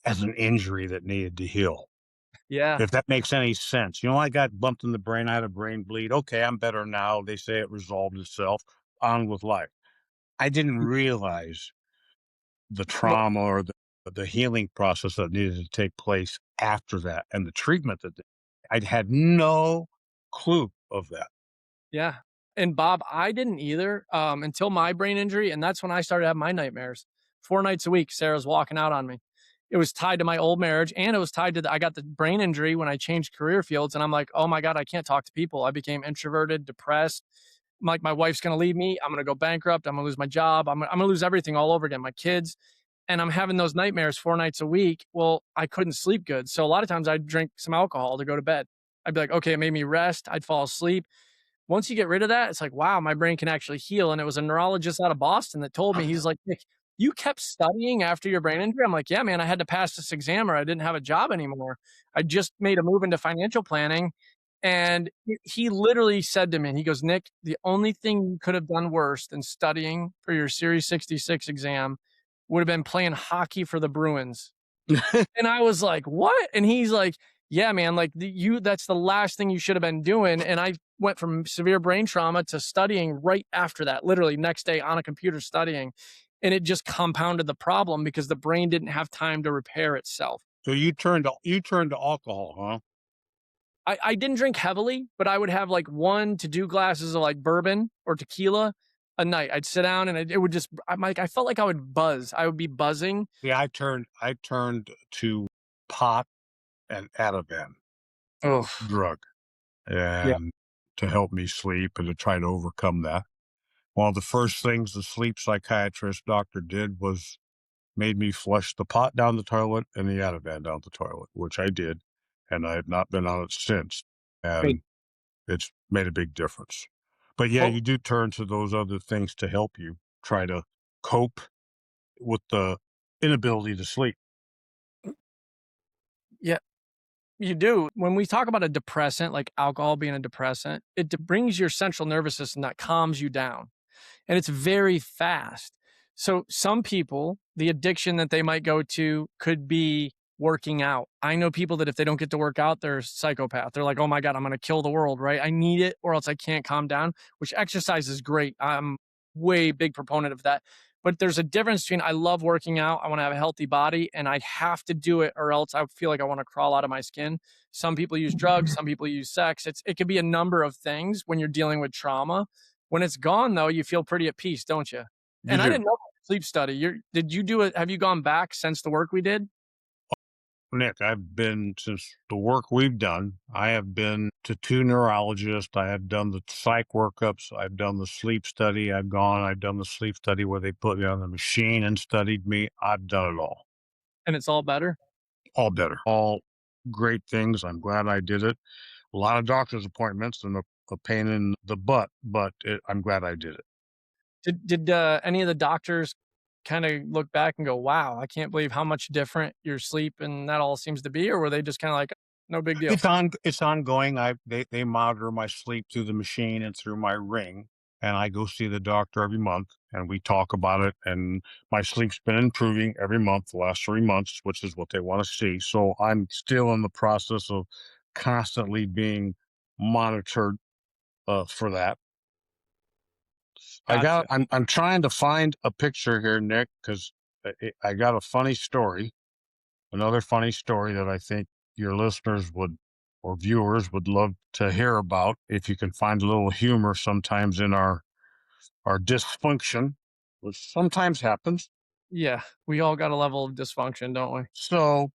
as an injury that needed to heal. Yeah. If that makes any sense. I got bumped in the brain. I had a brain bleed. Okay, I'm better now. They say it resolved itself. On with life. I didn't realize the Well, trauma or the healing process that needed to take place after that and the treatment that I'd had no clue of that. yeah. And Bob, I didn't either until my brain injury. And that's when I started having my nightmares. 4 nights a week, Sarah's walking out on me. It was tied to my old marriage and it was tied to I got the brain injury when I changed career fields. And I'm like, oh my God, I can't talk to people. I became introverted, depressed. I'm like, my wife's going to leave me. I'm going to go bankrupt. I'm going to lose my job. I'm going to lose everything all over again, my kids. And I'm having those nightmares 4 nights a week. Well, I couldn't sleep good. So a lot of times I'd drink some alcohol to go to bed. I'd be like, okay, it made me rest. I'd fall asleep. Once you get rid of that, it's like, wow, my brain can actually heal. And it was a neurologist out of Boston that told me, he's like, Nick, you kept studying after your brain injury. I'm like, yeah, man, I had to pass this exam or I didn't have a job anymore. I just made a move into financial planning. And he literally said to me, he goes, Nick, the only thing you could have done worse than studying for your Series 66 exam would have been playing hockey for the Bruins. And I was like, "What?" And he's like, "Yeah, man, like that's the last thing you should have been doing." And I went from severe brain trauma to studying right after that, literally next day on a computer studying. And it just compounded the problem because the brain didn't have time to repair itself. So you turned to alcohol, huh? I didn't drink heavily, but I would have like 1 to 2 glasses of like bourbon or tequila a night. I'd sit down and it would just I'm like I felt like I would buzz. I would be buzzing. Yeah, I turned to pot and Ativan Oh, drug, yeah. and to help me sleep and to try to overcome that. One of the first things the sleep psychiatrist doctor did was made me flush the pot down the toilet and the Ativan down the toilet, which I did, and I have not been on it since, Great. and it's made a big difference. But yeah, Well, you do turn to those other things to help you try to cope with the inability to sleep. yeah, you do. When we talk about a depressant, like alcohol being a depressant, brings your central nervous system that calms you down. And it's very fast. So some people, the addiction that they might go to could be working out. I know people that if they don't get to work out, they're a psychopath. They're like, oh my God, I'm going to kill the world, right? I need it or else I can't calm down, which exercise is great. I'm way big proponent of that. But there's a difference between I love working out, I want to have a healthy body, and I have to do it or else I feel like I want to crawl out of my skin. Some people use drugs, some people use sex. It could be a number of things when you're dealing with trauma. When it's gone, though, you feel pretty at peace, don't you? You And I do. didn't know about sleep study. Did you do it? Have you gone back since the work we did? Nick, I've been, since the work we've done, I have been to 2 neurologists. I have done the psych workups. I've done the sleep study. I've done the sleep study where they put me on the machine and studied me. I've done it all. And it's all better. All better. All great things. I'm glad I did it. A lot of doctor's appointments and a pain in the butt, but I'm glad I did it. Did any of the doctors kind of look back and go, "Wow, I can't believe how much different your sleep and that all seems to be," or were they just kind of like, "No big deal"? It's ongoing. They monitor my sleep through the machine and through my ring, and I go see the doctor every month, and we talk about it. And my sleep's been improving every month the last 3 months, which is what they want to see. So I'm still in the process of constantly being monitored for that. Gotcha. I'm trying to find a picture here, Nick, because I got a funny story. Another funny story that I think your listeners would or viewers would love to hear about. If you can find a little humor sometimes in our dysfunction, which sometimes happens. Yeah, we all got a level of dysfunction, don't we? So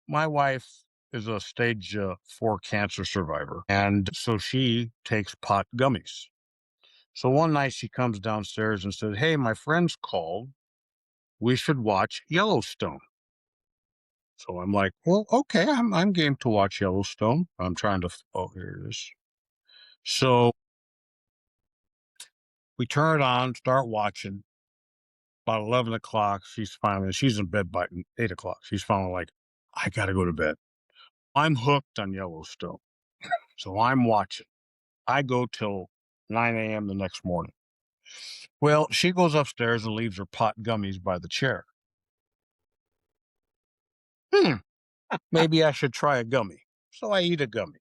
my wife is a stage 4 cancer survivor, and so she takes pot gummies. So one night she comes downstairs and said, "Hey, my friend's called. We should watch Yellowstone." So I'm like, "Well, okay, I'm game to watch Yellowstone." I'm trying to. Oh, here it is. So we turn it on, start watching. About 11 o'clock, she's in bed by 8 o'clock. She's finally like, "I gotta go to bed." I'm hooked on Yellowstone, so I'm watching. I go till 9 a.m. the next morning. Well, she goes upstairs and leaves her pot gummies by the chair. Hmm, maybe I should try a gummy. So I eat a gummy.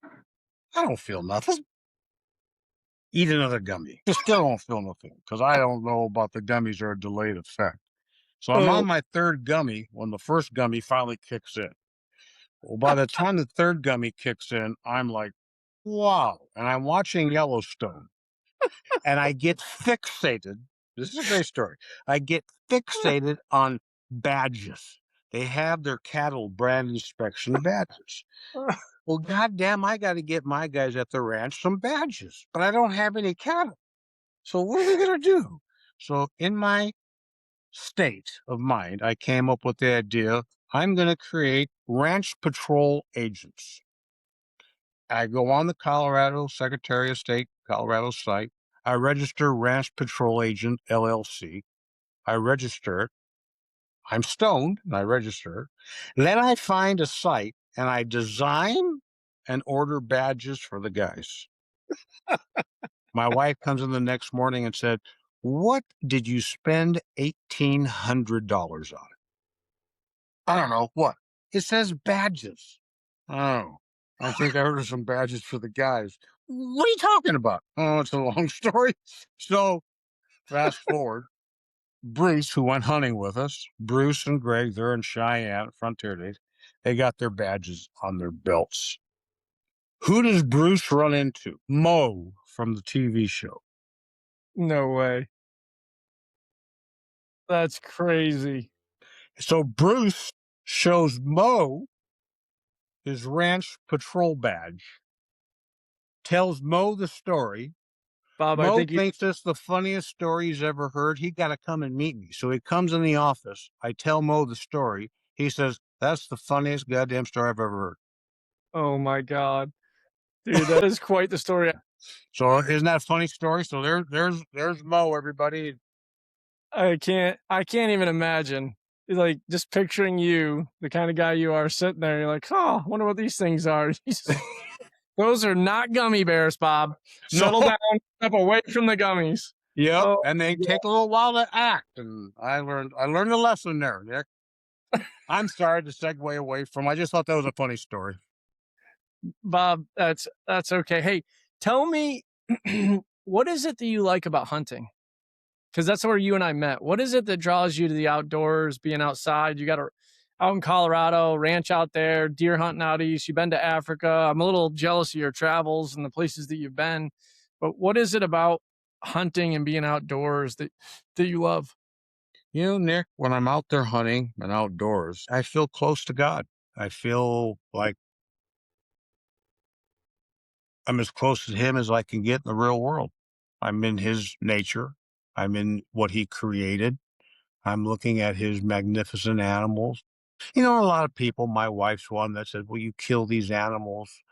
I don't feel nothing. Eat another gummy. You still don't feel nothing because I don't know about the gummies are a delayed effect. So I'm Oh, on my third gummy when the first gummy finally kicks in. Well, by the time the third gummy kicks in, I'm like, wow. And I'm watching Yellowstone and I get fixated. This is a great story. I get fixated on badges. They have their cattle brand inspection badges. Well, goddamn, I got to get my guys at the ranch some badges, but I don't have any cattle. So what are we going to do? So in my state of mind, I came up with the idea I'm going to create ranch patrol agents. I go on the Colorado Secretary of State, Colorado site. I register Ranch Patrol Agent LLC. I register it. I'm stoned and I register it. Then I find a site and I design and order badges for the guys. My wife comes in the next morning and said, "What did you spend $1,800 on?" I don't know. What? It says badges. Oh, I think I ordered some badges for the guys. What are you talking about? Oh, it's a long story. So fast forward, Bruce, who went hunting with us, Bruce and Greg, they're in Cheyenne at Frontier Days. They got their badges on their belts. Who does Bruce run into? Mo from the TV show. No way. That's crazy. So Bruce shows Mo his ranch patrol badge, tells Mo the story. Bob, I Mo think you thinks it's the funniest story he's ever heard. He got to come and meet me. So he comes in the office. I tell Mo the story. He says, "That's the funniest goddamn story I've ever oh my god. Dude, that is quite the story. heard." So isn't that a funny story? So there's Mo, everybody. I can't even imagine. Like, just picturing you, the kind of guy you are, sitting there, you're like, "Huh, wonder what these things are." Those are not gummy bears, Bob. No. Settle down, step away from the gummies. Yep. Oh, And they yeah. take a little while to act. And I learned a lesson there, Nick. I'm sorry to segue away from. I just thought that was a funny story. Bob, that's okay. Hey, tell me, what is it that you like about hunting? Because that's where you and I met. What is it that draws you to the outdoors, being outside? You got a out in Colorado, ranch out there, deer hunting out east. You've been to Africa. I'm a little jealous of your travels and the places that you've been. But what is it about hunting and being outdoors that you love? You know, Nick, when I'm out there hunting and outdoors, I feel close to God. I feel like I'm as close to Him as I can get in the real world. I'm in His nature, I'm in what He created, I'm looking at His magnificent animals. You know, a lot of people, my wife's one that said, "Well, you kill these animals."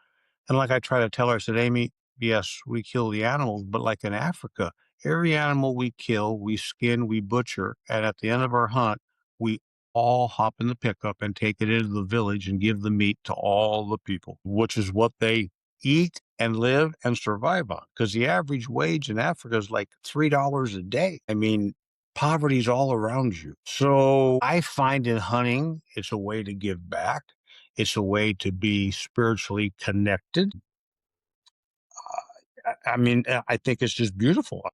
And like I try to tell her, I said, "Amy, yes, we kill the animals, but like in Africa, every animal we kill, we skin, we butcher, and at the end of our hunt, we all hop in the pickup and take it into the village and give the meat to all the people, which is what they eat and live and survive on. Because the average wage in Africa is like $3 a day. I mean, poverty's all around you. So I find in hunting, it's a way to give back. It's a way to be spiritually connected. I think it's just beautiful.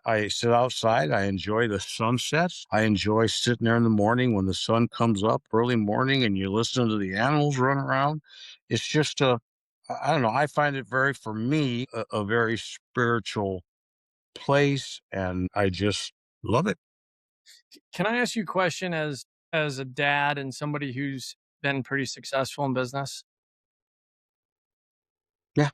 I sit outside. I enjoy the sunsets. I enjoy sitting there in the morning when the sun comes up early morning and you listen to the animals run around. It's just I don't know. I find it very, for me, a very spiritual place, and I just love it. Can I ask you a question as a dad and somebody who's been pretty successful in business? Yeah.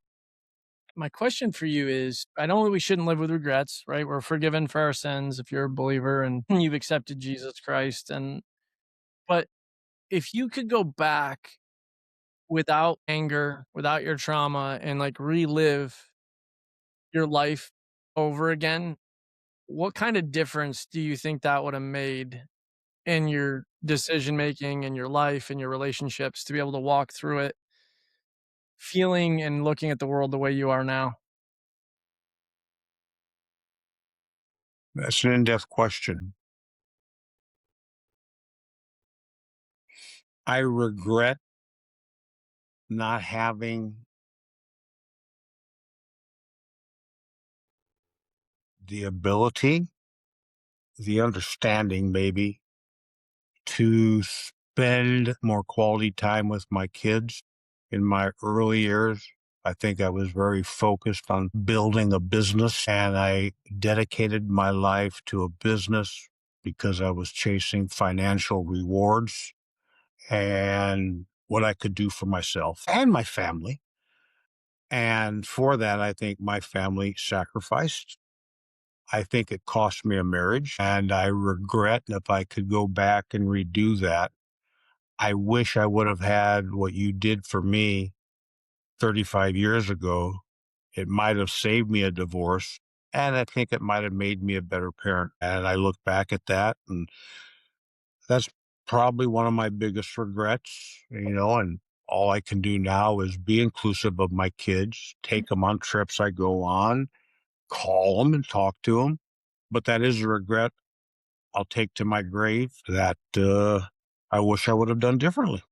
My question for you is, I know we shouldn't live with regrets, right? We're forgiven for our sins if you're a believer and you've accepted Jesus Christ. And but if you could go back without anger, without your trauma, and like relive your life over again, what kind of difference do you think that would have made in your decision making and your life and your relationships to be able to walk through it feeling and looking at the world the way you are now? That's an in-depth question. I regret not having the ability, the understanding maybe, to spend more quality time with my kids in my early years. I think I was very focused on building a business, and I dedicated my life to a business because I was chasing financial rewards and what I could do for myself and my family. And for that, I think my family sacrificed. I think it cost me a marriage, and I regret if I could go back and redo that. I wish I would have had what you did for me 35 years ago. It might have saved me a divorce, and I think it might have made me a better parent. And I look back at that, and that's probably one of my biggest regrets, and all I can do now is be inclusive of my kids, take them on trips I go on, call them and talk to them. But that is a regret I'll take to my grave that I wish I would have done differently.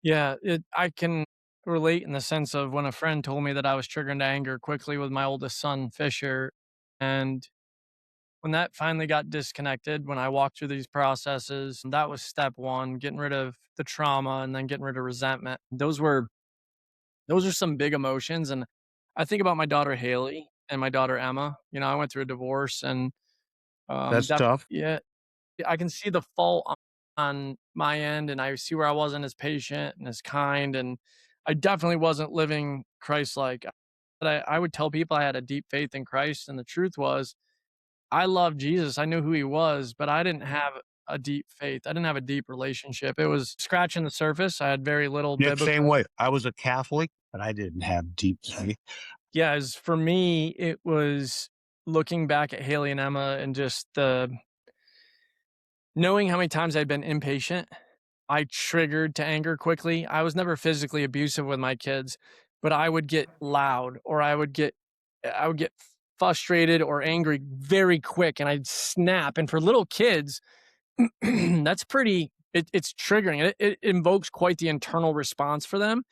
Yeah, I can relate in the sense of when a friend told me that I was triggered to anger quickly with my oldest son, Fisher, and When that finally got disconnected, when I walked through these processes, that was step one, getting rid of the trauma and then getting rid of resentment. Those are some big emotions. And I think about my daughter Haley and my daughter Emma. You know, I went through a divorce and That's that tough. yeah, I can see the fault on my end, and I see where I wasn't as patient and as kind, and I definitely wasn't living Christ-like. But I would tell people I had a deep faith in Christ, and the truth was, I loved Jesus. I knew who he was, but I didn't have a deep faith. I didn't have a deep relationship. It was scratching the surface. I had very little Nick, same biblical. way. I was a Catholic, but I didn't have deep faith. Yeah, as for me, it was looking back at Haley and Emma and just the knowing how many times I'd been impatient. I triggered to anger quickly. I was never physically abusive with my kids, but I would get loud or I would get frustrated or angry very quick and I'd snap. And for little kids, that's it's triggering. It invokes quite the internal response for them.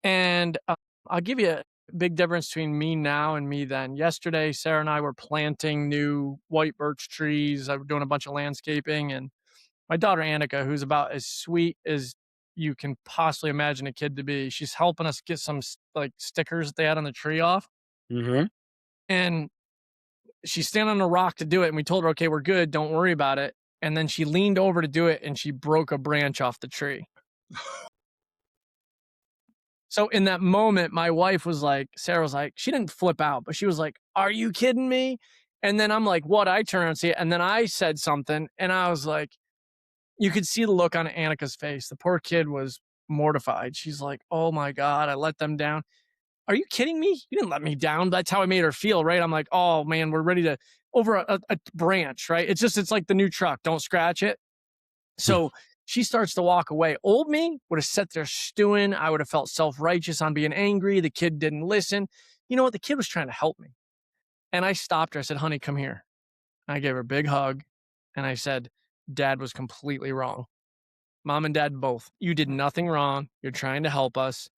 And I'll give you a big difference between me now and me then. Yesterday, Sarah and I were planting new white birch trees. I was doing a bunch of landscaping, and my daughter Annika, who's about as sweet as you can possibly imagine a kid to be, she's helping us get some like stickers that they had on the tree off. Hmm. And she's standing on a rock to do it. And we told her, okay, we're good. Don't worry about it. And then she leaned over to do it and she broke a branch off the tree. So in that moment, my wife was like, Sarah was like, she didn't flip out, but she was like, are you kidding me? And then I'm like, what? I turn and see it. And then I said something and I was like, you could see the look on Annika's face. The poor kid was mortified. She's like, oh my God, I let them down. Are you kidding me? You didn't let me down. That's how I made her feel, right? I'm like, oh man, we're ready to over a branch, right? It's like the new truck. Don't scratch it. So she starts to walk away. Old me would have sat there stewing. I would have felt self-righteous on being angry. The kid didn't listen. You know what? The kid was trying to help me. And I stopped her. I said, honey, come here. I gave her a big hug. And I said, Dad was completely wrong. Mom and dad both. You did nothing wrong. You're trying to help us.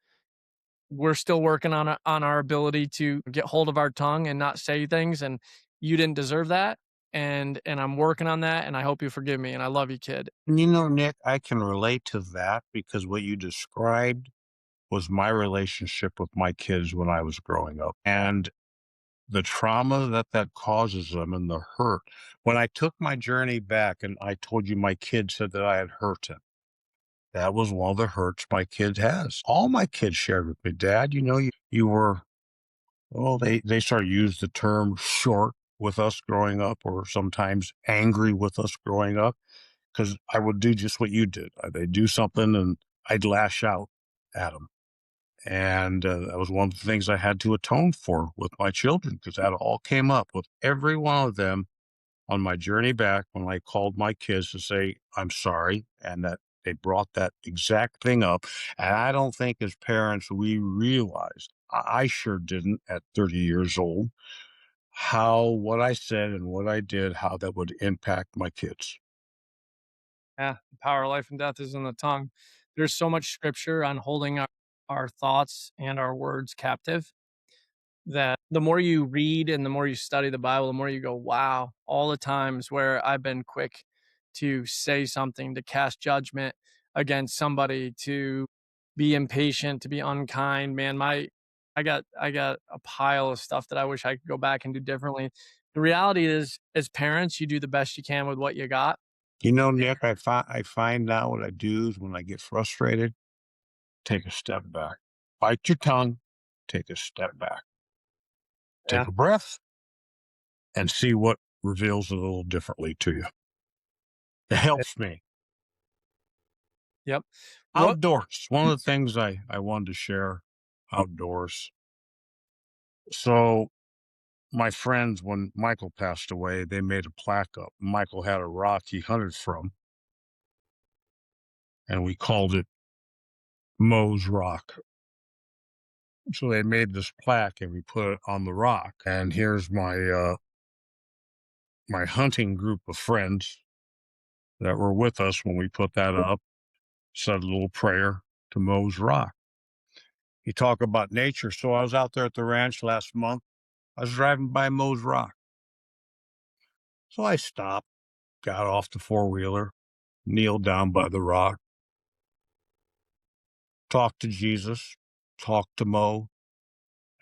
We're still working on our ability to get hold of our tongue and not say things. And you didn't deserve that. And I'm working on that. And I hope you forgive me. And I love you, kid. Nick, I can relate to that because what you described was my relationship with my kids when I was growing up. And the trauma that causes them and the hurt. When I took my journey back and I told you my kid said that I had hurt him, that was one of the hurts my kid has. All my kids shared with me, Dad, you were, well, they started to use the term short with us growing up or sometimes angry with us growing up because I would do just what you did. They'd do something and I'd lash out at them. And that was one of the things I had to atone for with my children because that all came up with every one of them on my journey back when I called my kids to say, I'm sorry. And that they brought that exact thing up. And I don't think as parents, we realized, I sure didn't at 30 years old, how what I said and what I did, how that would impact my kids. Yeah. The power of life and death is in the tongue. There's so much scripture on holding our thoughts and our words captive that the more you read and the more you study the Bible, the more you go, wow, all the times where I've been quick to say something, to cast judgment against somebody, to be impatient, to be unkind, man, I got a pile of stuff that I wish I could go back and do differently. The reality is, as parents, you do the best you can with what you got. Nick, I find now what I do is when I get frustrated, take a step back, bite your tongue, take a step back, take Yeah. a breath, and see what reveals it a little differently to you. It helps me. Yep. What? Outdoors, one of the things I wanted to share outdoors. So my friends, when Michael passed away, they made a plaque up. Michael had a rock he hunted from, and we called it Moe's Rock. So they made this plaque and we put it on the rock. And here's my hunting group of friends that were with us when we put that up, said a little prayer to Moe's Rock. You talk about nature. So I was out there at the ranch last month. I was driving by Moe's Rock. So I stopped, got off the four-wheeler, kneeled down by the rock, talked to Jesus, talked to Mo,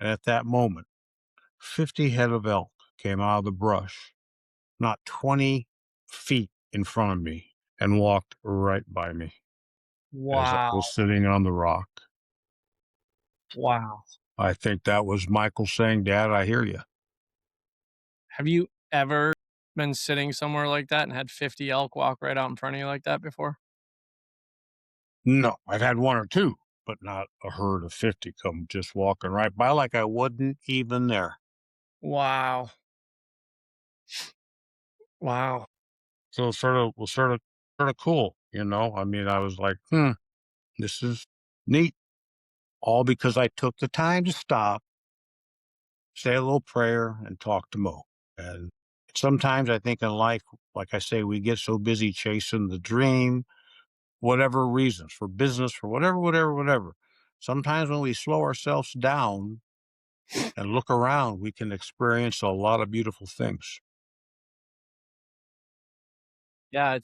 and at that moment, 50 head of elk came out of the brush, not 20 feet in front of me, and walked right by me as I Wow. was sitting on the rock. Wow. I think that was Michael saying, "Dad, I hear you." Have you ever been sitting somewhere like that and had 50 elk walk right out in front of you like that before? No, I've had one or two, but not a herd of 50 come just walking right by like I wasn't even there. Wow. Wow. So it sort of cool, you know? I mean, I was like, this is neat. All because I took the time to stop, say a little prayer, and talk to Mo. And sometimes I think in life, like I say, we get so busy chasing the dream, whatever reasons, for business, for whatever. Sometimes when we slow ourselves down and look around, we can experience a lot of beautiful things. Yeah,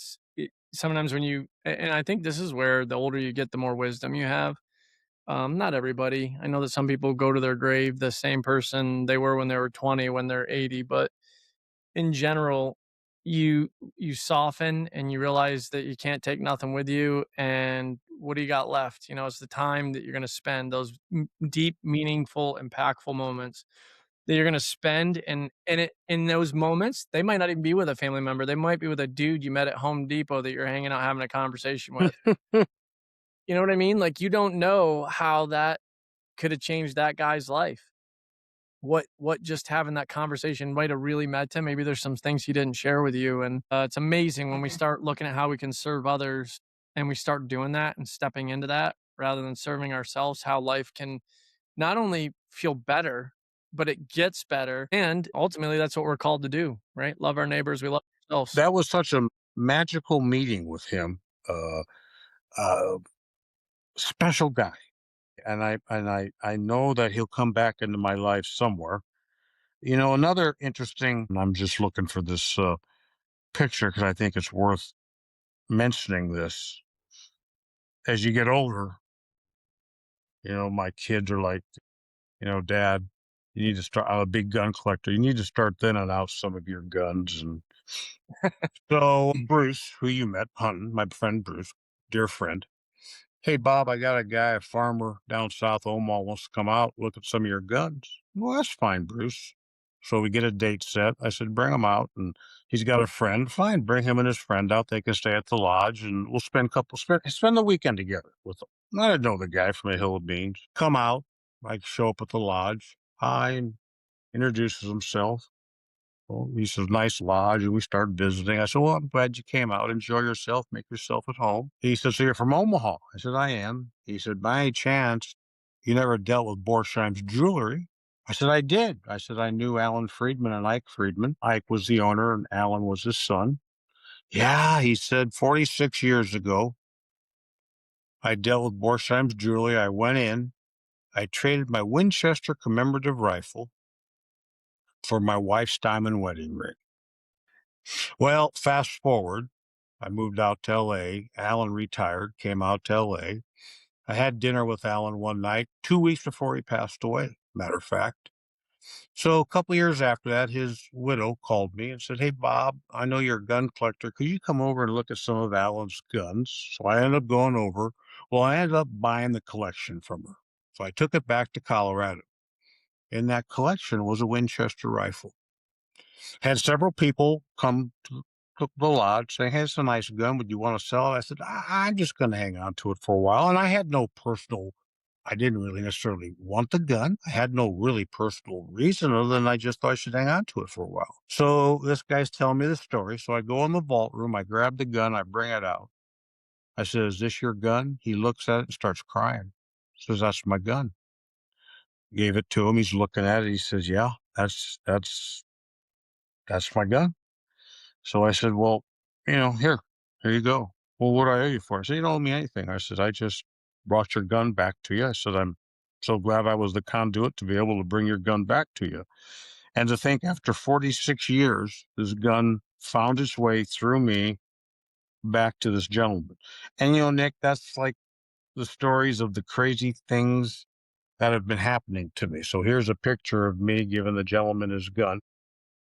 sometimes when and I think this is where the older you get, the more wisdom you have. Not everybody. I know that some people go to their grave the same person they were when they were 20 when they're 80, but in general, you you soften and you realize that you can't take nothing with you, and what do you got left? You know, it's the time that you're going to spend those deep, meaningful, impactful moments that you're going to spend, and in those moments, they might not even be with a family member. They might be with a dude you met at Home Depot that you're hanging out having a conversation with. You know what I mean? Like, you don't know how that could have changed that guy's life. What just having that conversation might have really meant to him. Maybe there's some things he didn't share with you, and, it's amazing when we start looking at how we can serve others, and we start doing that and stepping into that rather than serving ourselves, how life can not only feel better, but it gets better, and ultimately, that's what we're called to do, right? Love our neighbors, we love ourselves. That was such a magical meeting with him. Uh, uh, Special guy. And I know that he'll come back into my life somewhere. You know, another interesting, I'm just looking for this picture because I think it's worth mentioning this. As you get older, you know, my kids are like, Dad, you need to start. I'm a big gun collector. You need to start thinning out some of your guns. And so Bruce, who you met hunting, my friend Bruce, dear friend. Hey, Bob, I got a guy, a farmer down south Omaha wants to come out, look at some of your guns. Well, that's fine, Bruce. So we get a date set. I said, bring him out. And he's got a friend. Fine, bring him and his friend out. They can stay at the lodge and we'll spend the weekend together with them. I didn't know the guy from a hill of beans. Come out. I show up at the lodge. Hi, and introduces himself. Well, he says, nice lodge. And we start visiting. I said, well, I'm glad you came out. Enjoy yourself. Make yourself at home. He says, so you're from Omaha? I said, I am. He said, by any chance, you never dealt with Borsheim's jewelry? I said, I did. I said, I knew Alan Friedman and Ike Friedman. Ike was the owner and Alan was his son. Yeah, he said, 46 years ago, I dealt with Borsheim's jewelry. I went in. I traded my Winchester commemorative rifle for my wife's diamond wedding ring. Well, fast forward, I moved out to LA. Alan retired, came out to LA. I had dinner with Alan one night, 2 weeks before he passed away, matter of fact. So a couple years after that, his widow called me and said, hey, Bob, I know you're a gun collector. Could you come over and look at some of Alan's guns? So I ended up going over. Well, I ended up buying the collection from her. So I took it back to Colorado. In that collection was a Winchester rifle. Had several people come to the lodge saying, hey, it's a nice gun. Would you want to sell it? I said, I'm just going to hang on to it for a while. And I didn't really necessarily want the gun. I had no really personal reason other than I just thought I should hang on to it for a while. So this guy's telling me the story. So I go in the vault room. I grab the gun. I bring it out. I said, is this your gun? He looks at it and starts crying. Says, that's my gun. Gave it to him. He's looking at it. He says, yeah, that's my gun. So I said, well, here you go. Well, what do I owe you for? I said, you don't owe me anything. I said, I just brought your gun back to you. I said, I'm so glad I was the conduit to be able to bring your gun back to you. And to think after 46 years, this gun found its way through me back to this gentleman. And, Nick, that's like the stories of the crazy things that have been happening to me. So here's a picture of me giving the gentleman his gun.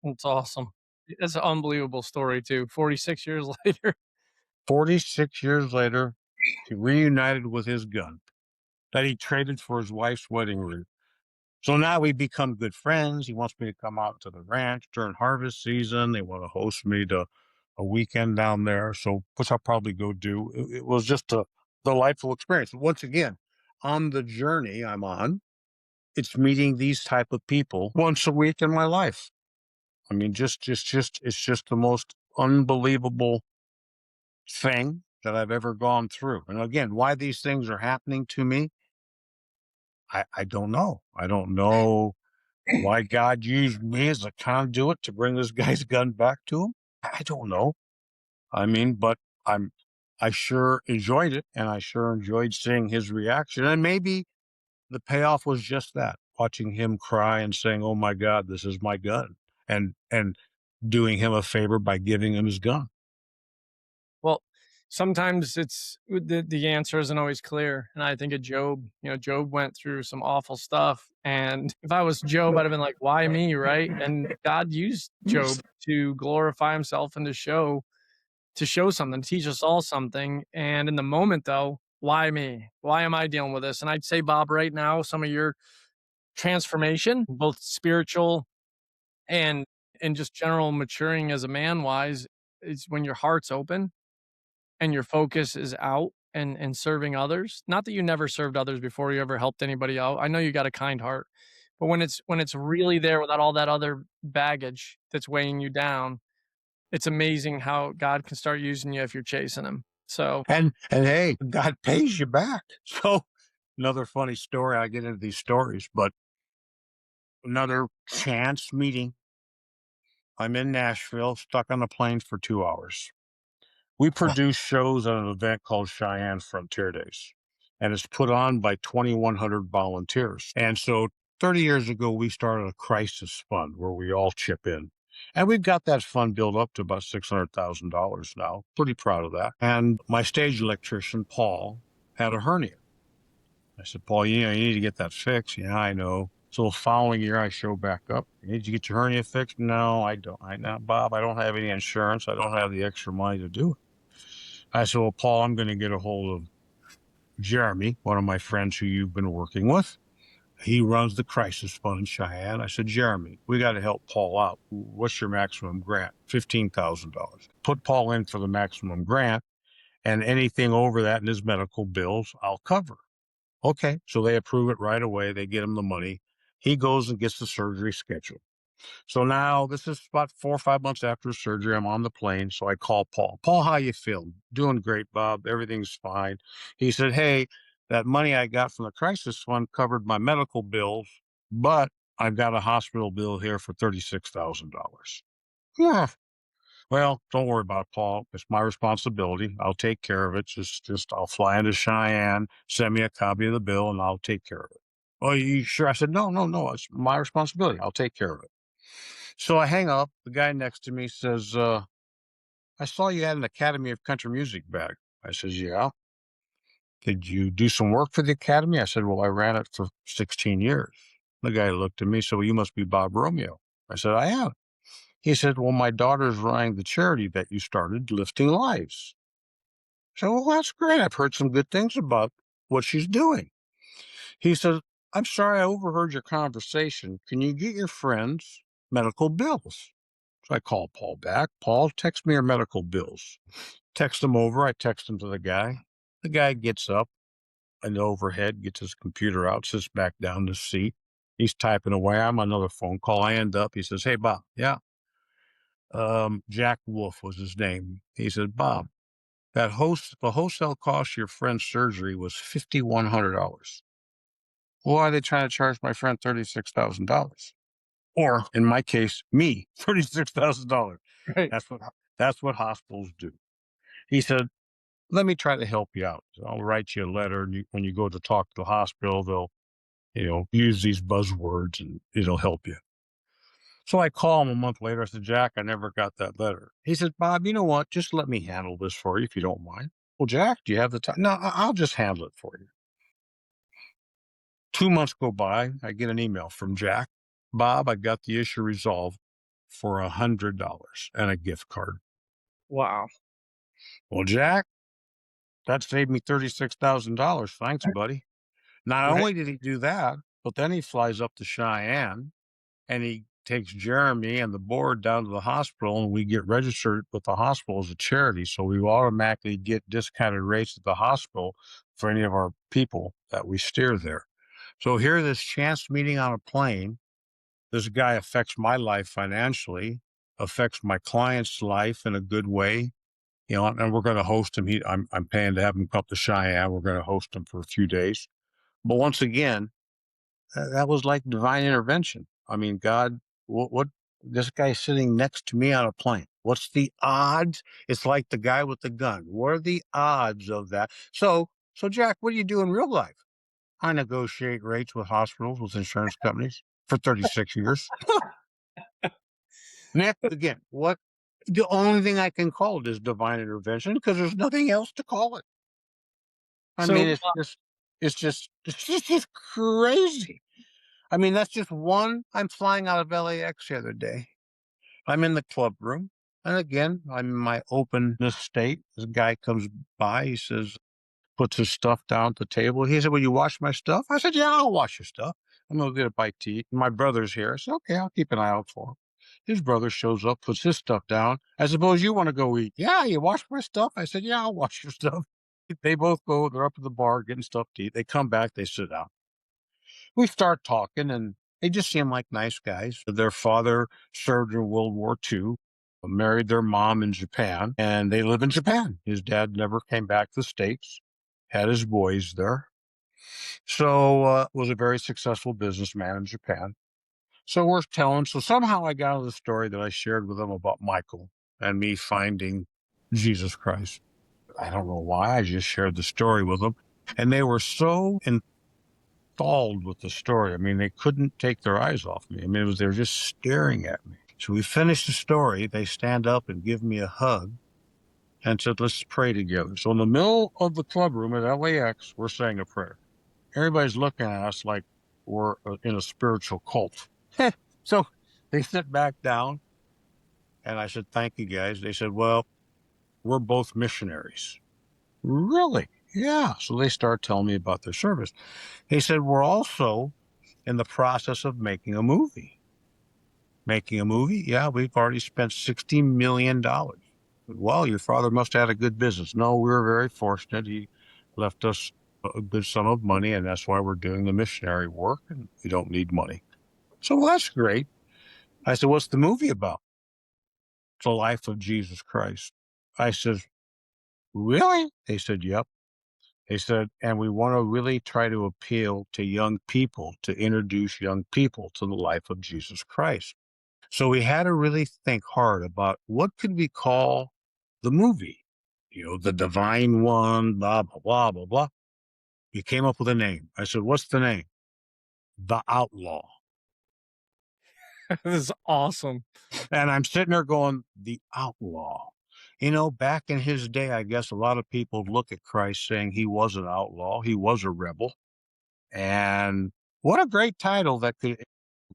It's awesome. It's an unbelievable story too. 46 years later. 46 years later, he reunited with his gun that he traded for his wife's wedding ring. So now we become good friends. He wants me to come out to the ranch during harvest season. They want to host me to a weekend down there. So, which I'll probably go do. It was just a delightful experience. Once again, on the journey I'm on, it's meeting these type of people once a week in my life. I mean, it's just the most unbelievable thing that I've ever gone through. And again, why these things are happening to me, I don't know. I don't know why God used me as a conduit to bring this guy's gun back to him. I don't know. I mean, but I'm I sure enjoyed it, and I sure enjoyed seeing his reaction. And maybe the payoff was just that, watching him cry and saying, "Oh my God, this is my gun," and doing him a favor by giving him his gun. Well, sometimes the answer isn't always clear. And I think of Job, Job went through some awful stuff. And if I was Job, I'd have been like, why me? Right. And God used Job to glorify himself and to show something, to teach us all something. And in the moment though, why me? Why am I dealing with this? And I'd say, Bob, right now, some of your transformation, both spiritual and just general maturing as a man wise, is when your heart's open and your focus is out and serving others. Not that you never served others before you ever helped anybody out. I know you got a kind heart. But when it's really there without all that other baggage that's weighing you down, it's amazing how God can start using you if you're chasing him. So, And hey, God pays you back. So another funny story. I get into these stories, but another chance meeting. I'm in Nashville, stuck on a plane for 2 hours. We produce shows at an event called Cheyenne Frontier Days, and it's put on by 2,100 volunteers. And so 30 years ago, we started a crisis fund where we all chip in. And we've got that fund built up to about $600,000 now. Pretty proud of that. And my stage electrician, Paul, had a hernia. I said, Paul, you need to get that fixed. Yeah, I know. So the following year, I show back up. Did you get your hernia fixed? No, I don't. Bob, I don't have any insurance. I don't have the extra money to do it. I said, well, Paul, I'm going to get a hold of Jeremy, one of my friends who you've been working with. He runs the crisis fund in Cheyenne. I said, Jeremy, we got to help Paul out. What's your maximum grant? $15,000. Put Paul in for the maximum grant, and anything over that in his medical bills, I'll cover. Okay. So they approve it right away. They get him the money. He goes and gets the surgery scheduled. So now this is about 4 or 5 months after surgery. I'm on the plane. So I call Paul. Paul, how you feeling? Doing great, Bob. Everything's fine. He said, hey, that money I got from the crisis fund covered my medical bills, but I've got a hospital bill here for $36,000. Yeah. Well, don't worry about it, Paul. It's my responsibility. I'll take care of it. Just I'll fly into Cheyenne, send me a copy of the bill, and I'll take care of it. Oh, you sure? I said, no, no, no. It's my responsibility. I'll take care of it. So I hang up. The guy next to me says, I saw you had an Academy of Country Music bag. I says, yeah. Did you do some work for the Academy? I said, well, I ran it for 16 years. The guy looked at me, said, well, you must be Bob Romeo. I said, I am. He said, well, my daughter's running the charity that you started, Lifting Lives. I said, well, that's great. I've heard some good things about what she's doing. He said, I'm sorry I overheard your conversation. Can you get your friends medical bills? So I called Paul back. Paul, text me your medical bills. Text them over. I text them to the guy. The guy gets up in the overhead, gets his computer out, sits back down in the seat. He's typing away. I'm on another phone call. I end up. He says, hey, Bob. Yeah. Jack Wolf was his name. He said, Bob, the wholesale cost of your friend's surgery was $5,100. Why are they trying to charge my friend $36,000? Or in my case, me, $36,000. right. That's what that's what hospitals do. He said, let me try to help you out. So I'll write you a letter. And when you go to talk to the hospital, they'll, use these buzzwords and it'll help you. So I call him a month later. I said, Jack, I never got that letter. He said, Bob, you know what? Just let me handle this for you if you don't mind. Well, Jack, do you have the time? No, I'll just handle it for you. 2 months go by. I get an email from Jack. Bob, I got the issue resolved for $100 and a gift card. Wow. Well, Jack, that saved me $36,000. Thanks, buddy. Not Right. only did he do that, but then he flies up to Cheyenne and he takes Jeremy and the board down to the hospital, and we get registered with the hospital as a charity. So we automatically get discounted rates at the hospital for any of our people that we steer there. So here, this chance meeting on a plane, this guy affects my life financially, affects my client's life in a good way. And we're going to host him. I'm paying to have him come up to Cheyenne. We're going to host him for a few days. But once again, that was like divine intervention. I mean, God, what this guy sitting next to me on a plane. What's the odds? It's like the guy with the gun. What are the odds of that? So Jack, what do you do in real life? I negotiate rates with hospitals, with insurance companies for 36 years. Nick, again, what the only thing I can call it is divine intervention because there's nothing else to call it. I mean, So, it's just crazy. I mean, that's just one. I'm flying out of LAX the other day. I'm in the club room. And again, I'm in my openness state. This guy comes by. He says, puts his stuff down at the table. He said, will you wash my stuff? I said, yeah, I'll wash your stuff. I'm going to get a bite to eat. My brother's here. I said, okay, I'll keep an eye out for him. His brother shows up, puts his stuff down. I suppose you want to go eat. Yeah, you wash my stuff? I said, yeah, I'll wash your stuff. They both go, they're up at the bar getting stuff to eat. They come back, they sit down. We start talking, and they just seem like nice guys. Their father served in World War II, married their mom in Japan, and they live in Japan. His dad never came back to the States, had his boys there. So was a very successful businessman in Japan. So worth telling. So somehow I got out of the story that I shared with them about Michael and me finding Jesus Christ. I don't know why. I just shared the story with them. And they were so enthralled with the story. I mean, they couldn't take their eyes off me. I mean, they were just staring at me. So we finished the story. They stand up and give me a hug and said, let's pray together. So in the middle of the club room at LAX, we're saying a prayer. Everybody's looking at us like we're in a spiritual cult. So they sit back down and I said, thank you guys. They said, well, we're both missionaries. Really? Yeah. So they start telling me about their service. They said, we're also in the process of making a movie. Making a movie? Yeah, we've already spent $60 million. Well, your father must have had a good business. No, we were very fortunate. He left us a good sum of money, and that's why we're doing the missionary work, and we don't need money. So, well, that's great. I said, what's the movie about? It's the life of Jesus Christ. I said, really? They said, yep. They said, and we want to really try to appeal to young people, to introduce young people to the life of Jesus Christ. So we had to really think hard about what could we call the movie? The divine one, blah, blah, blah, blah, blah. We came up with a name. I said, what's the name? The Outlaw. this is awesome. And I'm sitting there going, the Outlaw. Back in his day, I guess a lot of people look at Christ saying he was an outlaw, he was a rebel. And what a great title that could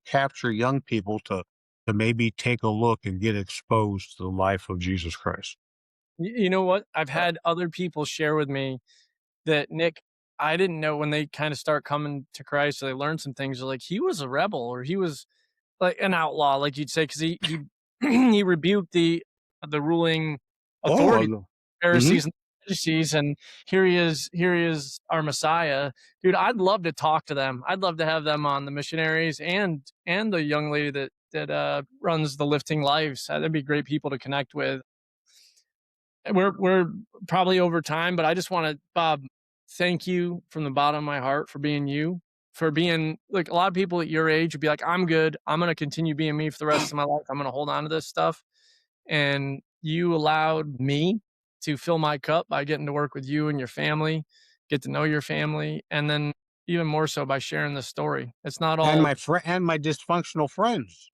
capture young people to maybe take a look and get exposed to the life of Jesus Christ. You know what? I've had other people share with me that, Nick, I didn't know when they kind of start coming to Christ, or they learn some things. They're like, he was a rebel, or he was like an outlaw, like you'd say, because he he rebuked the ruling authority, Oh, mm-hmm. Pharisees and Sadducees, and here he is, our Messiah. Dude, I'd love to talk to them. I'd love to have them on, the missionaries and the young lady that runs the Lifting Lives. That'd be great people to connect with. We're probably over time, but I just want to, Bob, thank you from the bottom of my heart for being you, for being like a lot of people at your age would be like, I'm good. I'm going to continue being me for the rest of my life. I'm going to hold on to this stuff. And you allowed me to fill my cup by getting to work with you and your family, get to know your family, and then even more so by sharing this story. It's not And all my dysfunctional friends.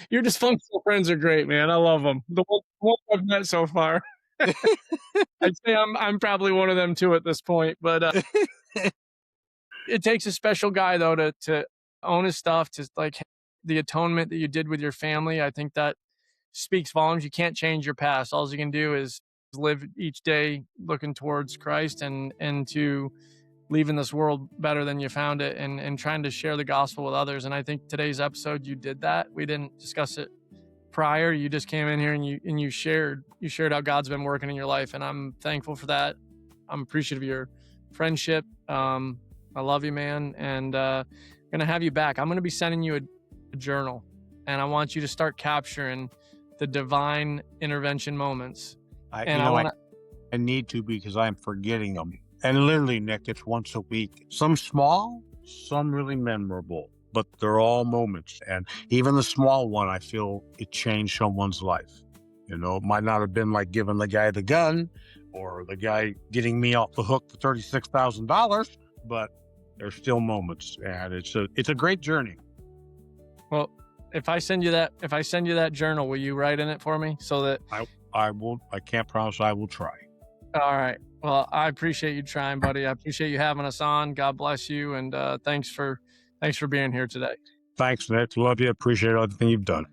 Your dysfunctional friends are great, man. I love them. The ones I've met so far. I'd say I'm probably one of them too at this point, but it takes a special guy though to own his stuff, to like the atonement that you did with your family. I think that speaks volumes. You can't change your past. All you can do is live each day looking towards Christ and to leaving this world better than you found it, and trying to share the gospel with others. And I think today's episode you did that. We didn't discuss it prior. You just came in here and you shared how God's been working in your life, and I'm thankful for that. I'm appreciative of your friendship. I love you, man, and gonna have you back. I'm gonna be sending you a journal, and I want you to start capturing the divine intervention moments. I And I want to. I need to, because I'm forgetting them. And literally, Nick, it's once a week. Some small, some really memorable, but they're all moments. And even the small one, I feel it changed someone's life. You know, it might not have been like giving the guy the gun or the guy getting me off the hook for $36,000, but there's still moments, and it's a great journey. Well, if I send you that journal, will you write in it for me so that I will. I can't promise I will try. All right. Well, I appreciate you trying, buddy. I appreciate you having us on. God bless you, and thanks for being here today. Thanks, Nick. Love you. Appreciate everything you've done.